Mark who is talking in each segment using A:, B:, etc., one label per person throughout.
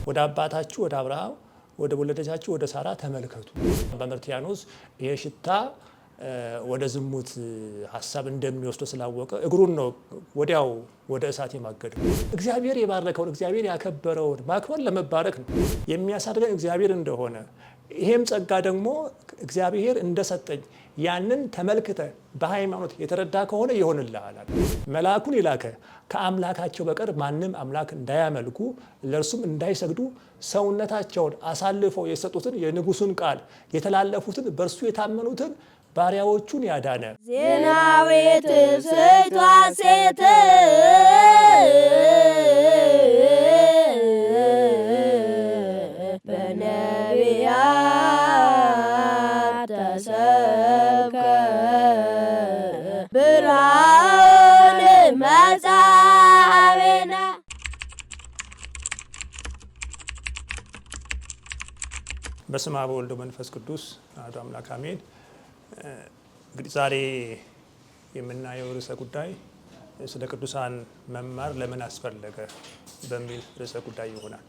A: ወደ አባታችሁ ወደ አብርሃም ወደ ወለደቻችሁ ወደ ሳራ ተመልከቱ። በመርቲያኖስ ይሄ ሽታ ወደ ዝሙት ሐሳብ እንደሚወስድ ስላወቀ እግሩን ነው ወዲያው ወደ እሳት የማገደው። እግዚአብሔር የባረከውን እግዚአብሔር ያከበረውን ማክበር ለመባረክ ነው የሚያሳድገን እግዚአብሔር እንደሆነ ይሄም ጸጋ ደግሞ እግዚአብሔር እንደሰጠኝ ያንን ተመልክተ በሃይማኖት የተረዳ ከሆነ ይሆንልሃል። መልአኩን ይላከ ከአምላካቸው በቀር ማንም አምላክ እንዳያመልኩ ለእርሱም እንዳይሰግዱ ሰውነታቸውን አሳልፈው የሰጡትን የንጉሱን ቃል የተላለፉትን በእርሱ የታመኑትን ባሪያዎቹን ያዳነ
B: ዜናዊት ሴቷ ሴት በነቢያት ተሰብከ ብርሃን መጻቤነ።
A: በስመ አብ ወወልድ ወመንፈስ ቅዱስ አሐዱ አምላክ አሜን። እንግዲህ ዛሬ የምናየው ርዕሰ ጉዳይ ስለ ቅዱሳን መማር ለምን አስፈለገ በሚል ርዕሰ ጉዳይ ይሆናል።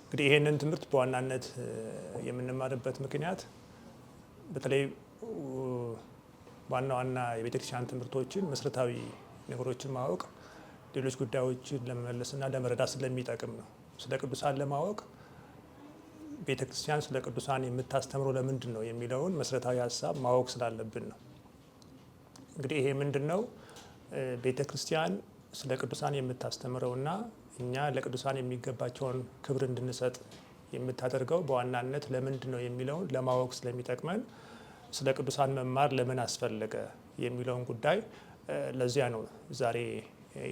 A: እንግዲህ ይህንን ትምህርት በዋናነት የምንማርበት ምክንያት በተለይ ዋና ዋና የቤተክርስቲያን ትምህርቶችን መሰረታዊ ነገሮችን ማወቅ ሌሎች ጉዳዮችን ለመመለስና ለመረዳት ስለሚጠቅም ነው። ስለ ቅዱሳን ለማወቅ ቤተክርስቲያን ስለ ቅዱሳን የምታስተምረው ለምንድን ነው የሚለውን መሰረታዊ ሀሳብ ማወቅ ስላለብን ነው። እንግዲህ ይሄ ምንድን ነው ቤተክርስቲያን ስለ ቅዱሳን የምታስተምረውና እኛ ለቅዱሳን የሚገባቸውን ክብር እንድንሰጥ የምታደርገው በዋናነት ለምንድን ነው የሚለውን ለማወቅ ስለሚጠቅመን ስለ ቅዱሳን መማር ለምን አስፈለገ የሚለውን ጉዳይ ለዚያ ነው ዛሬ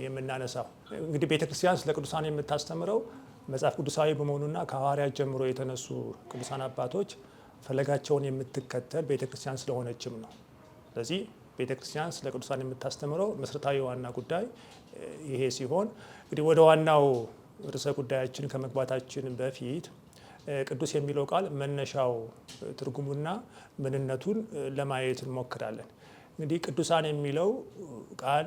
A: የምናነሳው። እንግዲህ ቤተክርስቲያን ስለ ቅዱሳን የምታስተምረው መጽሐፍ ቅዱሳዊ በመሆኑና ከሐዋርያት ጀምሮ የተነሱ ቅዱሳን አባቶች ፈለጋቸውን የምትከተል ቤተክርስቲያን ስለሆነችም ነው። ስለዚህ ቤተክርስቲያን ስለ ቅዱሳን የምታስተምረው መሰረታዊ ዋና ጉዳይ ይሄ ሲሆን እንግዲህ ወደ ዋናው ርዕሰ ጉዳያችን ከመግባታችን በፊት ቅዱስ የሚለው ቃል መነሻው ትርጉሙና ምንነቱን ለማየት እንሞክራለን። እንግዲህ ቅዱሳን የሚለው ቃል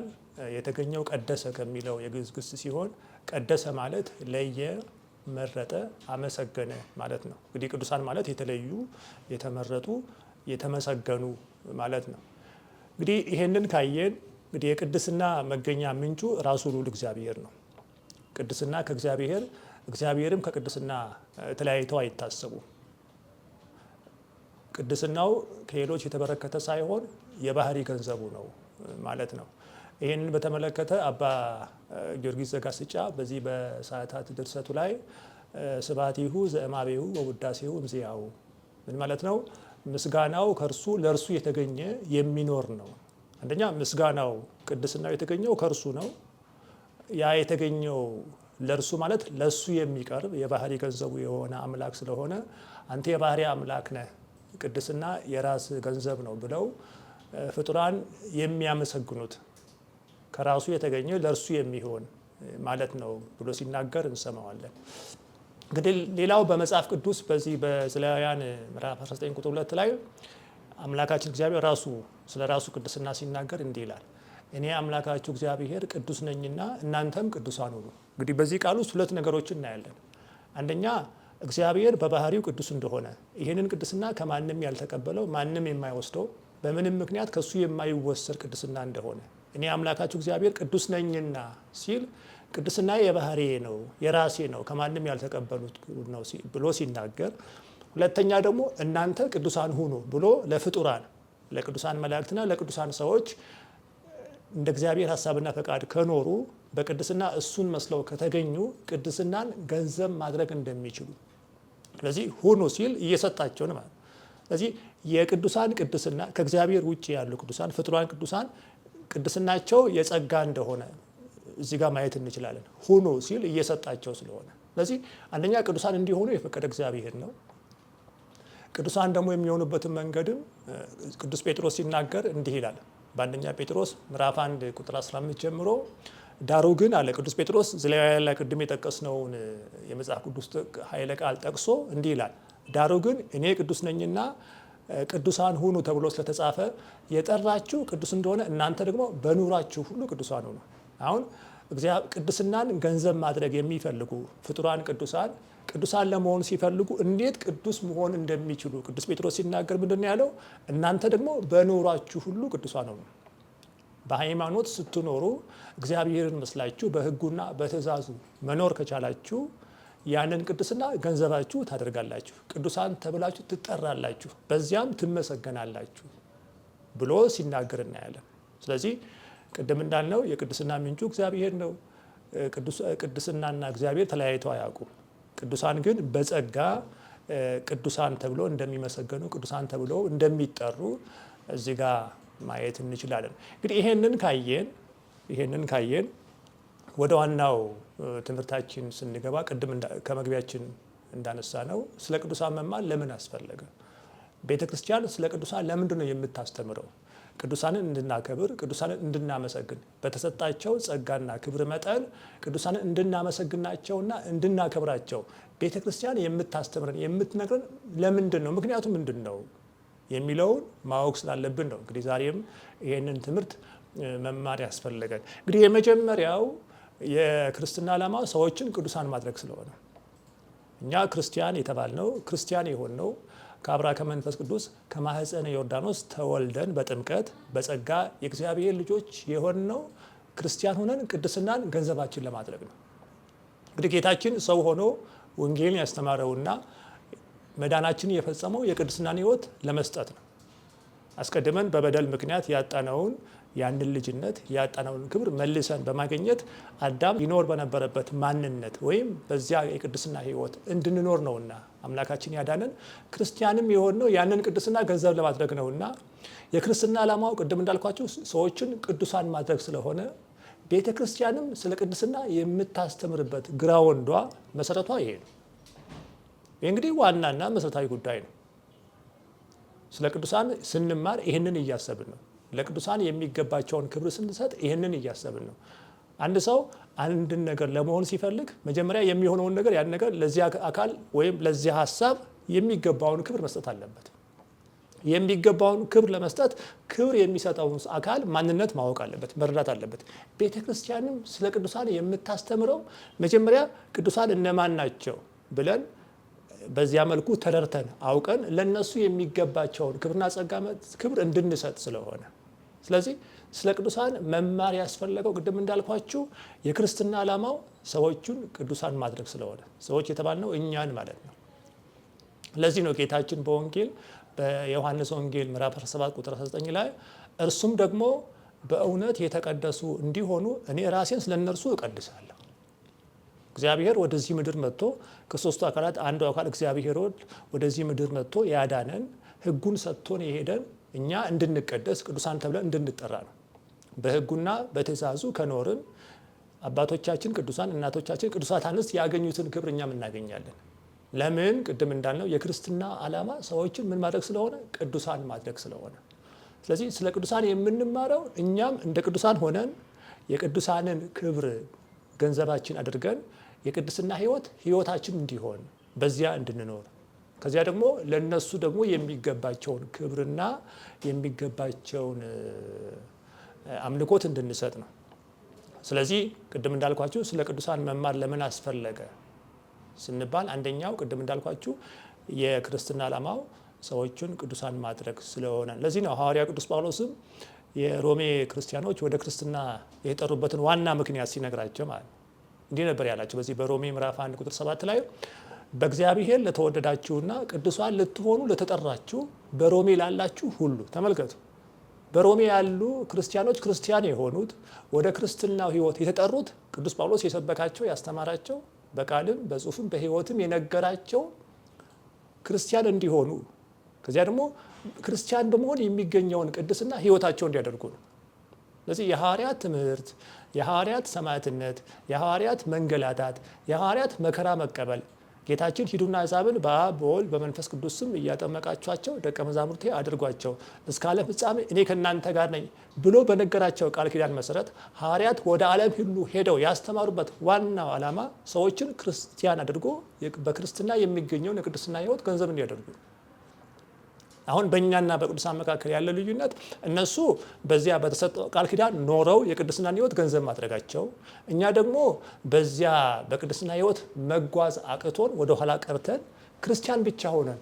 A: የተገኘው ቀደሰ ከሚለው የግዕዝ ግስ ሲሆን ቀደሰ ማለት ለየ፣ መረጠ፣ አመሰገነ ማለት ነው። እንግዲህ ቅዱሳን ማለት የተለዩ፣ የተመረጡ፣ የተመሰገኑ ማለት ነው። እንግዲህ ይሄንን ካየን እንግዲህ የቅድስና መገኛ ምንጩ ራሱ ልዑል እግዚአብሔር ነው። ቅድስና ከእግዚአብሔር እግዚአብሔርም ከቅድስና ተለያይተው አይታሰቡም። ቅድስናው ከሌሎች የተበረከተ ሳይሆን የባህሪ ገንዘቡ ነው ማለት ነው። ይህንን በተመለከተ አባ ጊዮርጊስ ዘጋስጫ በዚህ በሰዓታት ድርሰቱ ላይ ስብሐቲሁ ዘእማቤሁ ወውዳሴሁ እምዚአሁ ምን ማለት ነው? ምስጋናው ከእርሱ ለእርሱ የተገኘ የሚኖር ነው። አንደኛ ምስጋናው ቅድስናው የተገኘው ከእርሱ ነው። ያ የተገኘው ለእርሱ ማለት ለእሱ የሚቀርብ የባህሪ ገንዘቡ የሆነ አምላክ ስለሆነ አንተ የባህሪ አምላክ ነህ፣ ቅድስና የራስ ገንዘብ ነው ብለው ፍጡራን የሚያመሰግኑት ከራሱ የተገኘ ለእርሱ የሚሆን ማለት ነው ብሎ ሲናገር እንሰማዋለን። እንግዲህ ሌላው በመጽሐፍ ቅዱስ በዚህ በዘሌዋውያን ምዕራፍ 19 ቁጥር 2 ላይ አምላካችን እግዚአብሔር ራሱ ስለ ራሱ ቅድስና ሲናገር እንዲህ ይላል፣ እኔ አምላካችሁ እግዚአብሔር ቅዱስ ነኝና እናንተም ቅዱሳን ሁኑ። እንግዲህ በዚህ ቃል ውስጥ ሁለት ነገሮችን እናያለን። አንደኛ እግዚአብሔር በባህሪው ቅዱስ እንደሆነ፣ ይህንን ቅድስና ከማንም ያልተቀበለው ማንም የማይወስደው በምንም ምክንያት ከሱ የማይወሰድ ቅድስና እንደሆነ፣ እኔ አምላካችሁ እግዚአብሔር ቅዱስ ነኝና ሲል ቅድስና የባህሪዬ ነው፣ የራሴ ነው፣ ከማንም ያልተቀበሉት ነው ብሎ ሲናገር፣ ሁለተኛ ደግሞ እናንተ ቅዱሳን ሁኑ ብሎ ለፍጡራን ለቅዱሳን መላእክትና ለቅዱሳን ሰዎች እንደ እግዚአብሔር ሐሳብና ፈቃድ ከኖሩ በቅድስና እሱን መስለው ከተገኙ ቅድስናን ገንዘብ ማድረግ እንደሚችሉ፣ ስለዚህ ሁኑ ሲል እየሰጣቸው ነው ማለት። ስለዚህ የቅዱሳን ቅድስና ከእግዚአብሔር ውጭ ያሉ ቅዱሳን ፍጡራን ቅዱሳን ቅድስናቸው የጸጋ እንደሆነ እዚህ ጋር ማየት እንችላለን። ሁኑ ሲል እየሰጣቸው ስለሆነ፣ ስለዚህ አንደኛ ቅዱሳን እንዲሆኑ የፈቀደ እግዚአብሔር ነው። ቅዱሳን ደግሞ የሚሆኑበትን መንገድም ቅዱስ ጴጥሮስ ሲናገር እንዲህ ይላል። በአንደኛ ጴጥሮስ ምዕራፍ 1 ቁጥር 15 ጀምሮ ዳሩ ግን አለ ቅዱስ ጴጥሮስ ዘሌዋውያን ላይ ቅድም የጠቀስነውን የመጽሐፍ ቅዱስ ኃይለ ቃል ጠቅሶ እንዲህ ይላል፣ ዳሩ ግን እኔ ቅዱስ ነኝና ቅዱሳን ሁኑ ተብሎ ስለተጻፈ የጠራችሁ ቅዱስ እንደሆነ እናንተ ደግሞ በኑራችሁ ሁሉ ቅዱሳን ሁኑ። አሁን ቅድስናን ገንዘብ ማድረግ የሚፈልጉ ፍጡራን ቅዱሳን ለመሆን ሲፈልጉ እንዴት ቅዱስ መሆን እንደሚችሉ ቅዱስ ጴጥሮስ ሲናገር ምንድን ያለው? እናንተ ደግሞ በኑሯችሁ ሁሉ ቅዱሳን ሁኑ። በሃይማኖት ስትኖሩ እግዚአብሔርን መስላችሁ በሕጉና በትእዛዙ መኖር ከቻላችሁ ያንን ቅድስና ገንዘባችሁ ታደርጋላችሁ፣ ቅዱሳን ተብላችሁ ትጠራላችሁ፣ በዚያም ትመሰገናላችሁ ብሎ ሲናገር እናያለን። ስለዚህ ቅድም እንዳልነው የቅድስና ምንጩ እግዚአብሔር ነው። ቅድስናና እግዚአብሔር ተለያይተው አያውቁም። ቅዱሳን ግን በጸጋ ቅዱሳን ተብሎ እንደሚመሰገኑ ቅዱሳን ተብሎ እንደሚጠሩ እዚህ ጋር ማየት እንችላለን። እንግዲህ ይሄንን ካየን ወደ ዋናው ትምህርታችን ስንገባ ቅድም ከመግቢያችን እንዳነሳ ነው ስለ ቅዱሳን መማር ለምን አስፈለገ? ቤተ ክርስቲያን ስለ ቅዱሳን ለምንድን ነው የምታስተምረው? ቅዱሳንን እንድናከብር፣ ቅዱሳንን እንድናመሰግን፣ በተሰጣቸው ጸጋና ክብር መጠን ቅዱሳንን እንድናመሰግናቸውና እንድናከብራቸው ቤተ ክርስቲያን የምታስተምረን የምትነግረን ለምንድን ነው? ምክንያቱ ምንድን ነው የሚለውን ማወቅ ስላለብን ነው። እንግዲህ ዛሬም ይህንን ትምህርት መማር ያስፈለገን። እንግዲህ የመጀመሪያው የክርስትና ዓላማ ሰዎችን ቅዱሳን ማድረግ ስለሆነ እኛ ክርስቲያን የተባልነው ክርስቲያን የሆንነው ከአብርሃ ከመንፈስ ቅዱስ ከማህፀነ ዮርዳኖስ ተወልደን በጥምቀት በጸጋ የእግዚአብሔር ልጆች የሆንነው ክርስቲያን ሆነን ቅድስናን ገንዘባችን ለማድረግ ነው። እንግዲህ ጌታችን ሰው ሆኖ ወንጌልን ያስተማረውና መዳናችን የፈጸመው የቅድስናን ሕይወት ለመስጠት ነው። አስቀድመን በበደል ምክንያት ያጣነውን ያንን ልጅነት ያጣነውን ክብር መልሰን በማግኘት አዳም ይኖር በነበረበት ማንነት ወይም በዚያ የቅድስና ሕይወት እንድንኖር ነውና አምላካችን ያዳነን። ክርስቲያንም የሆነው ያንን ቅድስና ገንዘብ ለማድረግ ነውና የክርስትና ዓላማው ቅድም እንዳልኳቸው ሰዎችን ቅዱሳን ማድረግ ስለሆነ ቤተ ክርስቲያንም ስለ ቅድስና የምታስተምርበት ግራውንዷ መሰረቷ ይሄ ነው። ይህ እንግዲህ ዋናና መሰረታዊ ጉዳይ ነው። ስለ ቅዱሳን ስንማር ይህንን እያሰብን ነው። ለቅዱሳን የሚገባቸውን ክብር ስንሰጥ ይህንን እያሰብን ነው። አንድ ሰው አንድን ነገር ለመሆን ሲፈልግ መጀመሪያ የሚሆነውን ነገር ያን ነገር ለዚያ አካል ወይም ለዚያ ሀሳብ የሚገባውን ክብር መስጠት አለበት። የሚገባውን ክብር ለመስጠት ክብር የሚሰጠውን አካል ማንነት ማወቅ አለበት፣ መረዳት አለበት። ቤተ ክርስቲያንም ስለ ቅዱሳን የምታስተምረው መጀመሪያ ቅዱሳን እነማን ናቸው ብለን በዚያ መልኩ ተረድተን አውቀን ለነሱ የሚገባቸውን ክብርና ጸጋ ክብር እንድንሰጥ ስለሆነ፣ ስለዚህ ስለ ቅዱሳን መማር ያስፈለገው ቅድም እንዳልኳችሁ የክርስትና ዓላማው ሰዎቹን ቅዱሳን ማድረግ ስለሆነ ሰዎች የተባልነው እኛን ማለት ነው። ለዚህ ነው ጌታችን በወንጌል በዮሐንስ ወንጌል ምዕራፍ 7 ቁጥር 19 ላይ እርሱም ደግሞ በእውነት የተቀደሱ እንዲሆኑ እኔ ራሴን ስለ እነርሱ እቀድሳለሁ። እግዚአብሔር ወደዚህ ምድር መጥቶ ከሶስቱ አካላት አንዱ አካል እግዚአብሔር ወደዚህ ምድር መጥቶ ያዳነን ሕጉን ሰጥቶን የሄደን እኛ እንድንቀደስ ቅዱሳን ተብለን እንድንጠራ ነው። በሕጉና በትእዛዙ ከኖርን አባቶቻችን ቅዱሳን፣ እናቶቻችን ቅዱሳት አንስት ያገኙትን ክብር እኛም እናገኛለን። ለምን? ቅድም እንዳልነው የክርስትና ዓላማ ሰዎችን ምን ማድረግ ስለሆነ ቅዱሳን ማድረግ ስለሆነ። ስለዚህ ስለ ቅዱሳን የምንማረው እኛም እንደ ቅዱሳን ሆነን የቅዱሳንን ክብር ገንዘባችን አድርገን የቅድስና ሕይወታችን እንዲሆን በዚያ እንድንኖር ከዚያ ደግሞ ለነሱ ደግሞ የሚገባቸውን ክብርና የሚገባቸውን አምልኮት እንድንሰጥ ነው። ስለዚህ ቅድም እንዳልኳችሁ ስለ ቅዱሳን መማር ለምን አስፈለገ ስንባል አንደኛው ቅድም እንዳልኳችሁ የክርስትና ዓላማው ሰዎችን ቅዱሳን ማድረግ ስለሆነ፣ ለዚህ ነው ሐዋርያ ቅዱስ ጳውሎስም የሮሜ ክርስቲያኖች ወደ ክርስትና የጠሩበትን ዋና ምክንያት ሲነግራቸው ማለት እንዲህ ነበር ያላቸው። በዚህ በሮሜ ምዕራፍ 1 ቁጥር 7 ላይ በእግዚአብሔር ለተወደዳችሁና ቅዱሳን ልትሆኑ ለተጠራችሁ በሮሜ ላላችሁ ሁሉ ተመልከቱ። በሮሜ ያሉ ክርስቲያኖች ክርስቲያን የሆኑት ወደ ክርስትናው ሕይወት የተጠሩት ቅዱስ ጳውሎስ የሰበካቸው ያስተማራቸው በቃልም በጽሁፍም በሕይወትም የነገራቸው ክርስቲያን እንዲሆኑ ከዚያ ደግሞ ክርስቲያን በመሆን የሚገኘውን ቅድስና ሕይወታቸው እንዲያደርጉ ነው። ስለዚህ የሐዋርያት ትምህርት፣ የሐዋርያት ሰማዕትነት፣ የሐዋርያት መንገላታት፣ የሐዋርያት መከራ መቀበል ጌታችን ሂዱና አሕዛብን በአብ በወልድ በመንፈስ ቅዱስ ስም እያጠመቃችኋቸው ደቀ መዛሙርቴ አድርጓቸው እስከ ዓለም ፍጻሜ እኔ ከእናንተ ጋር ነኝ ብሎ በነገራቸው ቃል ኪዳን መሰረት ሐዋርያት ወደ ዓለም ሁሉ ሄደው ያስተማሩበት ዋናው ዓላማ ሰዎችን ክርስቲያን አድርጎ በክርስትና የሚገኘውን የቅድስና ሕይወት ገንዘብ እንዲያደርጉ። አሁን በእኛና በቅዱሳን መካከል ያለ ልዩነት እነሱ በዚያ በተሰጠው ቃል ኪዳን ኖረው የቅድስናን ሕይወት ገንዘብ ማድረጋቸው፣ እኛ ደግሞ በዚያ በቅድስና ሕይወት መጓዝ አቅቶን ወደ ኋላ ቀርተን ክርስቲያን ብቻ ሆነን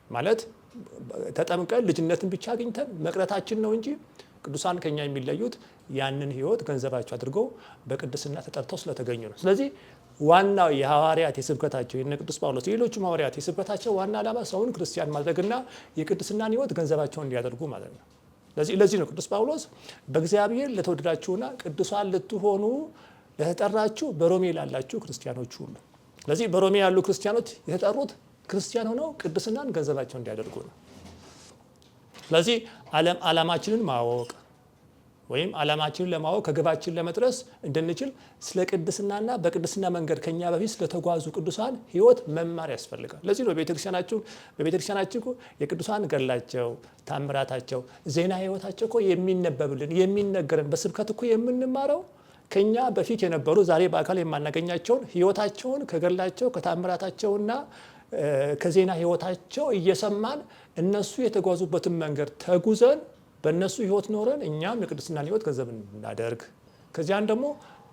A: ማለት ተጠምቀን ልጅነትን ብቻ አግኝተን መቅረታችን ነው እንጂ ቅዱሳን ከኛ የሚለዩት ያንን ሕይወት ገንዘባቸው አድርገው በቅድስና ተጠርተው ስለተገኙ ነው። ስለዚህ ዋናው የሐዋርያት የስብከታቸው የነ ቅዱስ ጳውሎስ የሌሎችም ሐዋርያት የስብከታቸው ዋና ዓላማ ሰውን ክርስቲያን ማድረግና የቅድስናን ሕይወት ገንዘባቸውን እንዲያደርጉ ማለት ነው። ለዚህ ነው ቅዱስ ጳውሎስ በእግዚአብሔር ለተወደዳችሁና ቅዱሳን ልትሆኑ ለተጠራችሁ በሮሜ ላላችሁ ክርስቲያኖች ሁሉ። ስለዚህ በሮሜ ያሉ ክርስቲያኖች የተጠሩት ክርስቲያን ሆነው ቅድስናን ገንዘባቸው እንዲያደርጉ ነው። ስለዚህ ዓላማችንን ማወቅ ወይም ዓላማችንን ለማወቅ ከግባችን ለመድረስ እንድንችል ስለ ቅድስናና በቅድስና መንገድ ከኛ በፊት ስለተጓዙ ቅዱሳን ሕይወት መማር ያስፈልጋል። ለዚህ ነው በቤተክርስቲያናችን የቅዱሳን ገድላቸው፣ ታምራታቸው፣ ዜና ሕይወታቸው እኮ የሚነበብልን የሚነገረን በስብከት እኮ የምንማረው ከኛ በፊት የነበሩ ዛሬ በአካል የማናገኛቸውን ሕይወታቸውን ከገድላቸው ከታምራታቸውና ከዜና ሕይወታቸው እየሰማን እነሱ የተጓዙበትን መንገድ ተጉዘን በእነሱ ሕይወት ኖረን እኛም የቅድስናን ሕይወት ገንዘብ እናደርግ። ከዚያን ደግሞ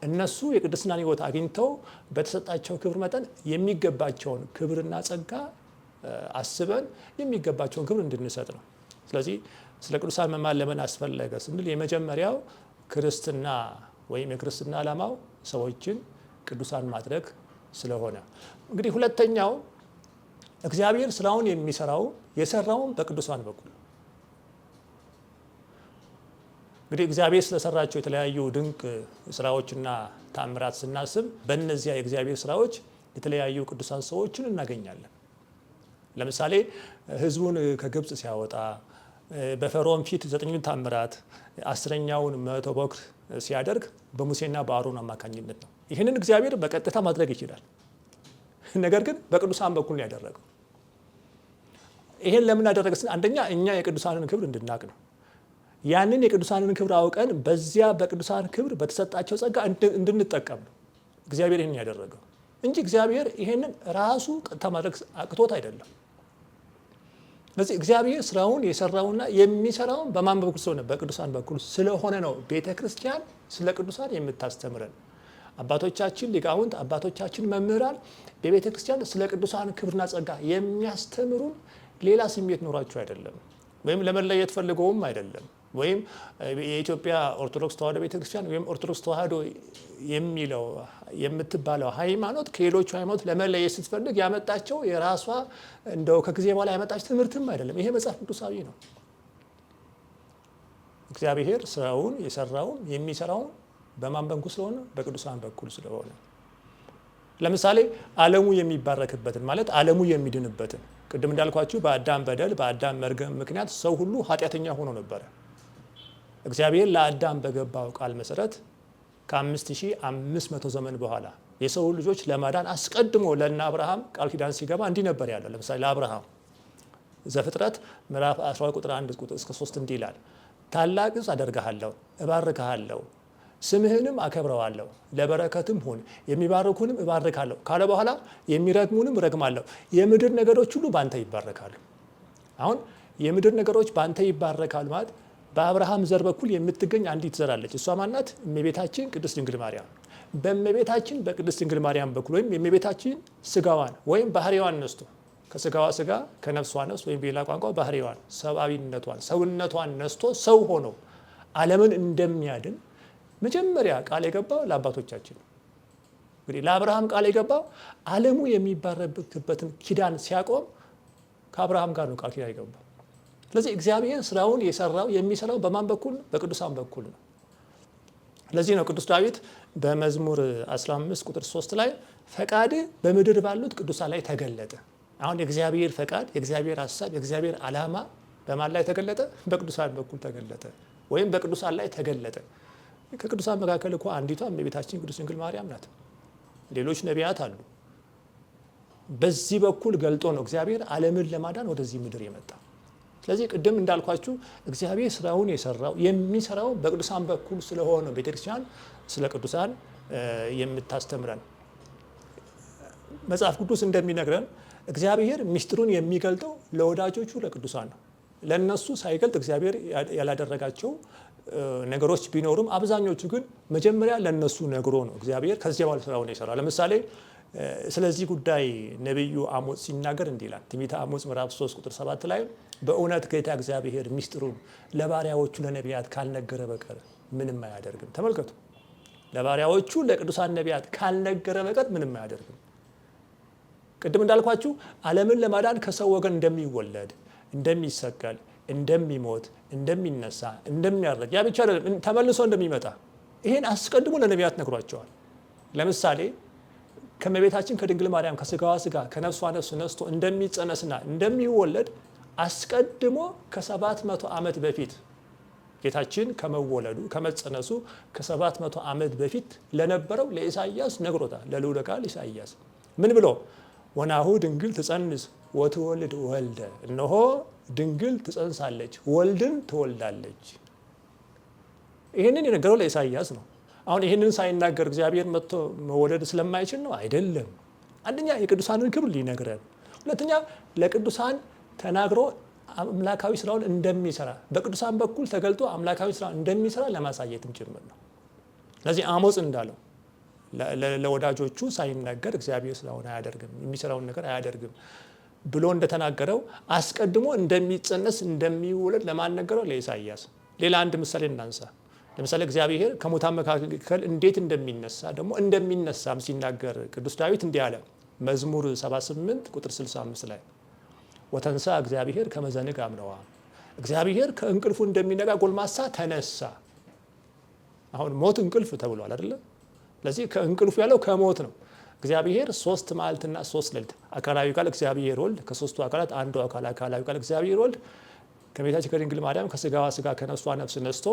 A: እነሱ የቅድስናን ሕይወት አግኝተው በተሰጣቸው ክብር መጠን የሚገባቸውን ክብርና ጸጋ አስበን የሚገባቸውን ክብር እንድንሰጥ ነው። ስለዚህ ስለ ቅዱሳን መማር ለምን አስፈለገ ስንል የመጀመሪያው ክርስትና ወይም የክርስትና ዓላማው ሰዎችን ቅዱሳን ማድረግ ስለሆነ፣ እንግዲህ ሁለተኛው እግዚአብሔር ስራውን የሰራውን በቅዱሳን በኩል እንግዲህ እግዚአብሔር ስለሰራቸው የተለያዩ ድንቅ ስራዎችና ታምራት ስናስብ በእነዚያ የእግዚአብሔር ስራዎች የተለያዩ ቅዱሳን ሰዎችን እናገኛለን። ለምሳሌ ሕዝቡን ከግብፅ ሲያወጣ በፈርዖን ፊት 9 ታምራት 10ኛውን 100 በኩር ሲያደርግ በሙሴና በአሮን አማካኝነት ነው። ይህንን እግዚአብሔር በቀጥታ ማድረግ ይችላል። ነገር ግን በቅዱሳን በኩል ነው ያደረገው። ይሄን ለምን አደረገ? አንደኛ እኛ የቅዱሳንን ክብር እንድናቅ ነው። ያንን የቅዱሳንን ክብር አውቀን በዚያ በቅዱሳን ክብር በተሰጣቸው ጸጋ እንድንጠቀም ነው እግዚአብሔር ይህን ያደረገው እንጂ እግዚአብሔር ይሄንን ራሱ ቀጥታ ማድረግ አቅቶት አይደለም። ስለዚህ እግዚአብሔር ስራውን የሰራውና የሚሰራውን በማን በኩል ስለሆነ በቅዱሳን በኩል ስለሆነ ነው ቤተ ክርስቲያን ስለ ቅዱሳን የምታስተምረን። አባቶቻችን ሊቃውንት፣ አባቶቻችን መምህራን በቤተ ክርስቲያን ስለ ቅዱሳን ክብርና ጸጋ የሚያስተምሩን ሌላ ስሜት ኖሯቸው አይደለም፣ ወይም ለመለየት ፈልገውም አይደለም፣ ወይም የኢትዮጵያ ኦርቶዶክስ ተዋሕዶ ቤተክርስቲያን ወይም ኦርቶዶክስ ተዋሕዶ የምትባለው ሃይማኖት ከሌሎቹ ሃይማኖት ለመለየት ስትፈልግ ያመጣቸው የራሷ እንደው ከጊዜ በኋላ ያመጣቸው ትምህርትም አይደለም። ይሄ መጽሐፍ ቅዱሳዊ ነው። እግዚአብሔር ስራውን የሰራውን የሚሰራውን በማን በኩል ስለሆነ በቅዱሳን በኩል ስለሆነ፣ ለምሳሌ ዓለሙ የሚባረክበትን ማለት ዓለሙ የሚድንበትን ቅድም እንዳልኳችሁ በአዳም በደል በአዳም መርገም ምክንያት ሰው ሁሉ ኃጢአተኛ ሆኖ ነበረ። እግዚአብሔር ለአዳም በገባው ቃል መሰረት ከ5500 ዘመን በኋላ የሰው ልጆች ለማዳን አስቀድሞ ለእነ አብርሃም ቃል ኪዳን ሲገባ እንዲህ ነበር ያለው። ለምሳሌ ለአብርሃም ዘፍጥረት ምዕራፍ 12 ቁጥር 1 እስከ 3 እንዲህ ይላል፣ ታላቅ ሕዝብ አደርግሃለሁ፣ እባርክሃለሁ፣ ስምህንም አከብረዋለሁ፣ ለበረከትም ሁን፣ የሚባርኩንም እባርካለሁ ካለ በኋላ የሚረግሙንም እረግማለሁ፣ የምድር ነገዶች ሁሉ በአንተ ይባረካሉ። አሁን የምድር ነገሮች በአንተ ይባረካሉ ማለት በአብርሃም ዘር በኩል የምትገኝ አንዲት ዘር አለች። እሷ ማናት? እመቤታችን ቅድስት ድንግል ማርያም። በእመቤታችን በቅድስት ድንግል ማርያም በኩል ወይም የእመቤታችን ስጋዋን ወይም ባህሪዋን ነስቶ ከስጋዋ ስጋ ከነፍሷ ነፍስ ወይም በሌላ ቋንቋ ባህሪዋን ሰብአዊነቷን ሰውነቷን ነስቶ ሰው ሆኖ ዓለምን እንደሚያድን መጀመሪያ ቃል የገባው ለአባቶቻችን። እንግዲህ ለአብርሃም ቃል የገባው ዓለሙ የሚባረክበትን ኪዳን ሲያቆም ከአብርሃም ጋር ነው ቃል ኪዳን የገባው። ስለዚህ እግዚአብሔር ስራውን የሚሰራው በማን በኩል? በቅዱሳን በኩል ነው። ለዚህ ነው ቅዱስ ዳዊት በመዝሙር 15 ቁጥር 3 ላይ ፈቃድ በምድር ባሉት ቅዱሳን ላይ ተገለጠ። አሁን የእግዚአብሔር ፈቃድ፣ የእግዚአብሔር ሀሳብ፣ የእግዚአብሔር ዓላማ በማን ላይ ተገለጠ? በቅዱሳን በኩል ተገለጠ ወይም በቅዱሳን ላይ ተገለጠ። ከቅዱሳን መካከል እኮ አንዲቷ እመቤታችን ቅድስት ድንግል ማርያም ናት። ሌሎች ነቢያት አሉ። በዚህ በኩል ገልጦ ነው እግዚአብሔር ዓለምን ለማዳን ወደዚህ ምድር የመጣ። ስለዚህ ቅድም እንዳልኳችሁ እግዚአብሔር ስራውን የሚሰራው በቅዱሳን በኩል ስለሆነ ቤተክርስቲያን ስለ ቅዱሳን የምታስተምረን። መጽሐፍ ቅዱስ እንደሚነግረን እግዚአብሔር ምስጢሩን የሚገልጠው ለወዳጆቹ ለቅዱሳን ነው። ለነሱ ሳይገልጥ እግዚአብሔር ያላደረጋቸው ነገሮች ቢኖሩም አብዛኞቹ ግን መጀመሪያ ለነሱ ነግሮ ነው እግዚአብሔር ከዚያ በኋላ ስራውን የሰራው። ለምሳሌ ስለዚህ ጉዳይ ነብዩ አሞጽ ሲናገር እንዲህ ይላል። ትንቢተ አሞጽ ምዕራፍ 3 ቁጥር 7 ላይ በእውነት ጌታ እግዚአብሔር ሚስጥሩን ለባሪያዎቹ ለነቢያት ካልነገረ በቀር ምንም አያደርግም። ተመልከቱ፣ ለባሪያዎቹ ለቅዱሳን ነቢያት ካልነገረ በቀር ምንም አያደርግም። ቅድም እንዳልኳችሁ ዓለምን ለማዳን ከሰው ወገን እንደሚወለድ፣ እንደሚሰቀል፣ እንደሚሞት፣ እንደሚነሳ፣ እንደሚያርግ ያ ብቻ አይደለም ተመልሶ እንደሚመጣ ይሄን አስቀድሞ ለነቢያት ነግሯቸዋል። ለምሳሌ ከመቤታችን ከድንግል ማርያም ከስጋዋ ስጋ ከነፍሷ ነፍስ ነስቶ እንደሚጸነስና እንደሚወለድ አስቀድሞ ከ700 ዓመት በፊት ጌታችን ከመወለዱ ከመጸነሱ ከ700 ዓመት በፊት ለነበረው ለኢሳይያስ ነግሮታል። ለልዑለ ቃል ኢሳይያስ ምን ብሎ ወናሁ ድንግል ትጸንስ ወትወልድ ወልደ፣ እነሆ ድንግል ትጸንሳለች ወልድን ትወልዳለች። ይህንን የነገረው ለኢሳይያስ ነው። አሁን ይህንን ሳይናገር እግዚአብሔር መጥቶ መወለድ ስለማይችል ነው አይደለም። አንደኛ የቅዱሳንን ክብር ሊነግረን፣ ሁለተኛ ለቅዱሳን ተናግሮ አምላካዊ ስራውን እንደሚሰራ በቅዱሳን በኩል ተገልጦ አምላካዊ ስራውን እንደሚሰራ ለማሳየትም ጭምር ነው። ስለዚህ አሞጽ እንዳለው ለወዳጆቹ ሳይናገር እግዚአብሔር ስራውን አያደርግም፣ የሚሰራውን ነገር አያደርግም ብሎ እንደተናገረው አስቀድሞ እንደሚጸነስ እንደሚወለድ ለማነገረው ለኢሳይያስ። ሌላ አንድ ምሳሌ እናንሳ። ለምሳሌ እግዚአብሔር ከሙታን መካከል እንዴት እንደሚነሳ ደግሞ እንደሚነሳም ሲናገር ቅዱስ ዳዊት እንዲህ አለ። መዝሙር 78 ቁጥር 65 ላይ ወተንሳ እግዚአብሔር ከመዘንግ አምነዋ፣ እግዚአብሔር ከእንቅልፉ እንደሚነቃ ጎልማሳ ተነሳ። አሁን ሞት እንቅልፍ ተብሏል አይደለ? ስለዚህ ከእንቅልፉ ያለው ከሞት ነው። እግዚአብሔር 3 መዓልትና 3 ሌሊት አካላዊ ቃል እግዚአብሔር ወልድ ከሶስቱ አካላት አንዱ አካላዊ ቃል እግዚአብሔር ወልድ ከቤታችን ከድንግል ማርያም ከስጋዋ ስጋ ከነፍሷ ነፍስ ነስቶ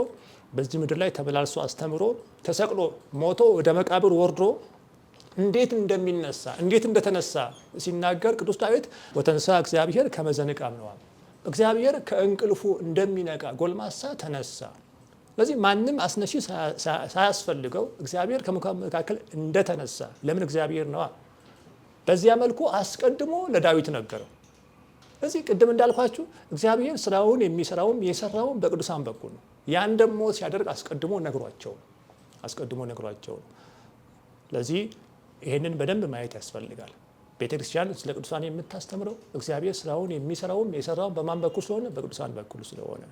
A: በዚህ ምድር ላይ ተመላልሶ አስተምሮ ተሰቅሎ ሞቶ ወደ መቃብር ወርዶ እንዴት እንደሚነሳ እንዴት እንደተነሳ ሲናገር ቅዱስ ዳዊት ወተንሳ እግዚአብሔር ከመዘንቅ አምነዋ፣ እግዚአብሔር ከእንቅልፉ እንደሚነቃ ጎልማሳ ተነሳ። ስለዚህ ማንም አስነሺ ሳያስፈልገው እግዚአብሔር ከሙታን መካከል እንደተነሳ ለምን እግዚአብሔር ነዋ። በዚያ መልኩ አስቀድሞ ለዳዊት ነገረው። ስለዚህ ቅድም እንዳልኳችሁ እግዚአብሔር ስራውን የሚሰራውም የሰራውን በቅዱሳን በኩል ነው። ያን ደግሞ ሲያደርግ አስቀድሞ ነግሯቸው። ስለዚህ ይህንን በደንብ ማየት ያስፈልጋል። ቤተክርስቲያን ስለ ቅዱሳን የምታስተምረው እግዚአብሔር ስራውን የሚሰራውም የሰራውን በማን በኩል ስለሆነ በቅዱሳን በኩል ስለሆነ።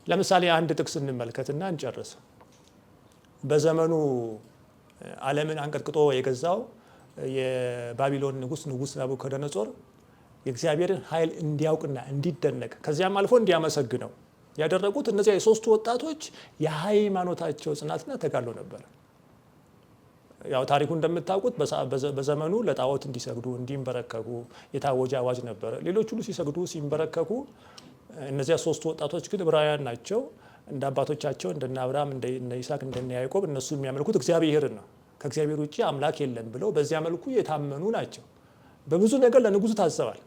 A: ለምሳሌ አንድ ጥቅስ እንመልከትና እንጨርስ። በዘመኑ ዓለምን አንቀጥቅጦ የገዛው የባቢሎን ንጉስ ናቡከደነጾር የእግዚአብሔርን ኃይል እንዲያውቅና እንዲደነቅ ከዚያም አልፎ እንዲያመሰግነው ያደረጉት እነዚያ የሶስቱ ወጣቶች የሃይማኖታቸው ጽናትና ተጋድሎ ነበር። ያው ታሪኩ እንደምታውቁት በዘመኑ ለጣዖት እንዲሰግዱ እንዲንበረከኩ የታወጀ አዋጅ ነበር። ሌሎች ሁሉ ሲሰግዱ ሲንበረከኩ፣ እነዚያ ሶስቱ ወጣቶች ግን ዕብራውያን ናቸው። እንደ አባቶቻቸው እንደነ አብርሃም እንደነ ይስሐቅ እንደነ ያዕቆብ እነሱ የሚያመልኩት እግዚአብሔርን ነው። ከእግዚአብሔር ውጪ አምላክ የለም ብለው በዚያ መልኩ የታመኑ ናቸው። በብዙ ነገር ለንጉሱ ታዘባል።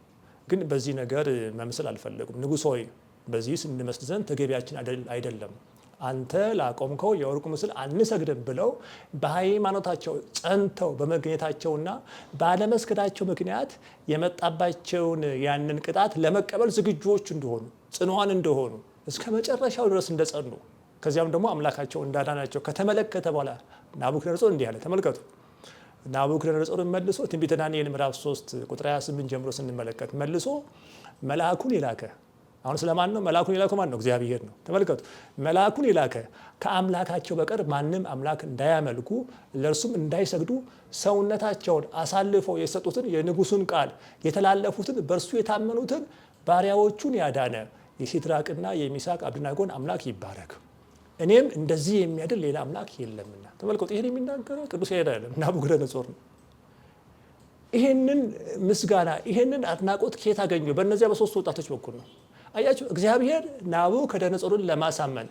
A: ግን በዚህ ነገር መምሰል አልፈለጉም። ንጉሥ ሆይ በዚህ እንመስል ዘንድ ተገቢያችን አይደለም፣ አንተ ላቆምከው የወርቁ ምስል አንሰግድም ብለው በሃይማኖታቸው ጸንተው በመገኘታቸውና ባለመስገዳቸው ምክንያት የመጣባቸውን ያንን ቅጣት ለመቀበል ዝግጁዎች እንደሆኑ ጽኑዓን እንደሆኑ እስከ መጨረሻው ድረስ እንደጸኑ ከዚያም ደግሞ አምላካቸው እንዳዳናቸው ከተመለከተ በኋላ ናቡከደነጾር እንዲህ አለ። ተመልከቱ። ናቡከደነጾርን መልሶ ትንቢተ ዳንኤል ምዕራፍ 3 ቁጥር 28 ጀምሮ ስንመለከት መልሶ መልአኩን የላከ፣ አሁን ስለማን ነው መልአኩን የላከው? ማን ነው? እግዚአብሔር ነው። ተመልከቱ። መልአኩን የላከ ከአምላካቸው በቀር ማንም አምላክ እንዳያመልኩ ለእርሱም እንዳይሰግዱ ሰውነታቸውን አሳልፈው የሰጡትን የንጉሱን ቃል የተላለፉትን በእርሱ የታመኑትን ባሪያዎቹን ያዳነ የሲድራቅና የሚሳቅ አብደናጎን አምላክ ይባረክ፣ እኔም እንደዚህ የሚያድል ሌላ አምላክ የለምና። ተመልከቱ። ይሄን የሚናገረው ቅዱስ ያሬድ ናቡከደነጾር ነው። ይሄንን ምስጋና ይሄንን አድናቆት ከየት አገኘው? በእነዚያ በሶስቱ ወጣቶች በኩል ነው። አያችሁ፣ እግዚአብሔር ናቡከደነጾርን ለማሳመን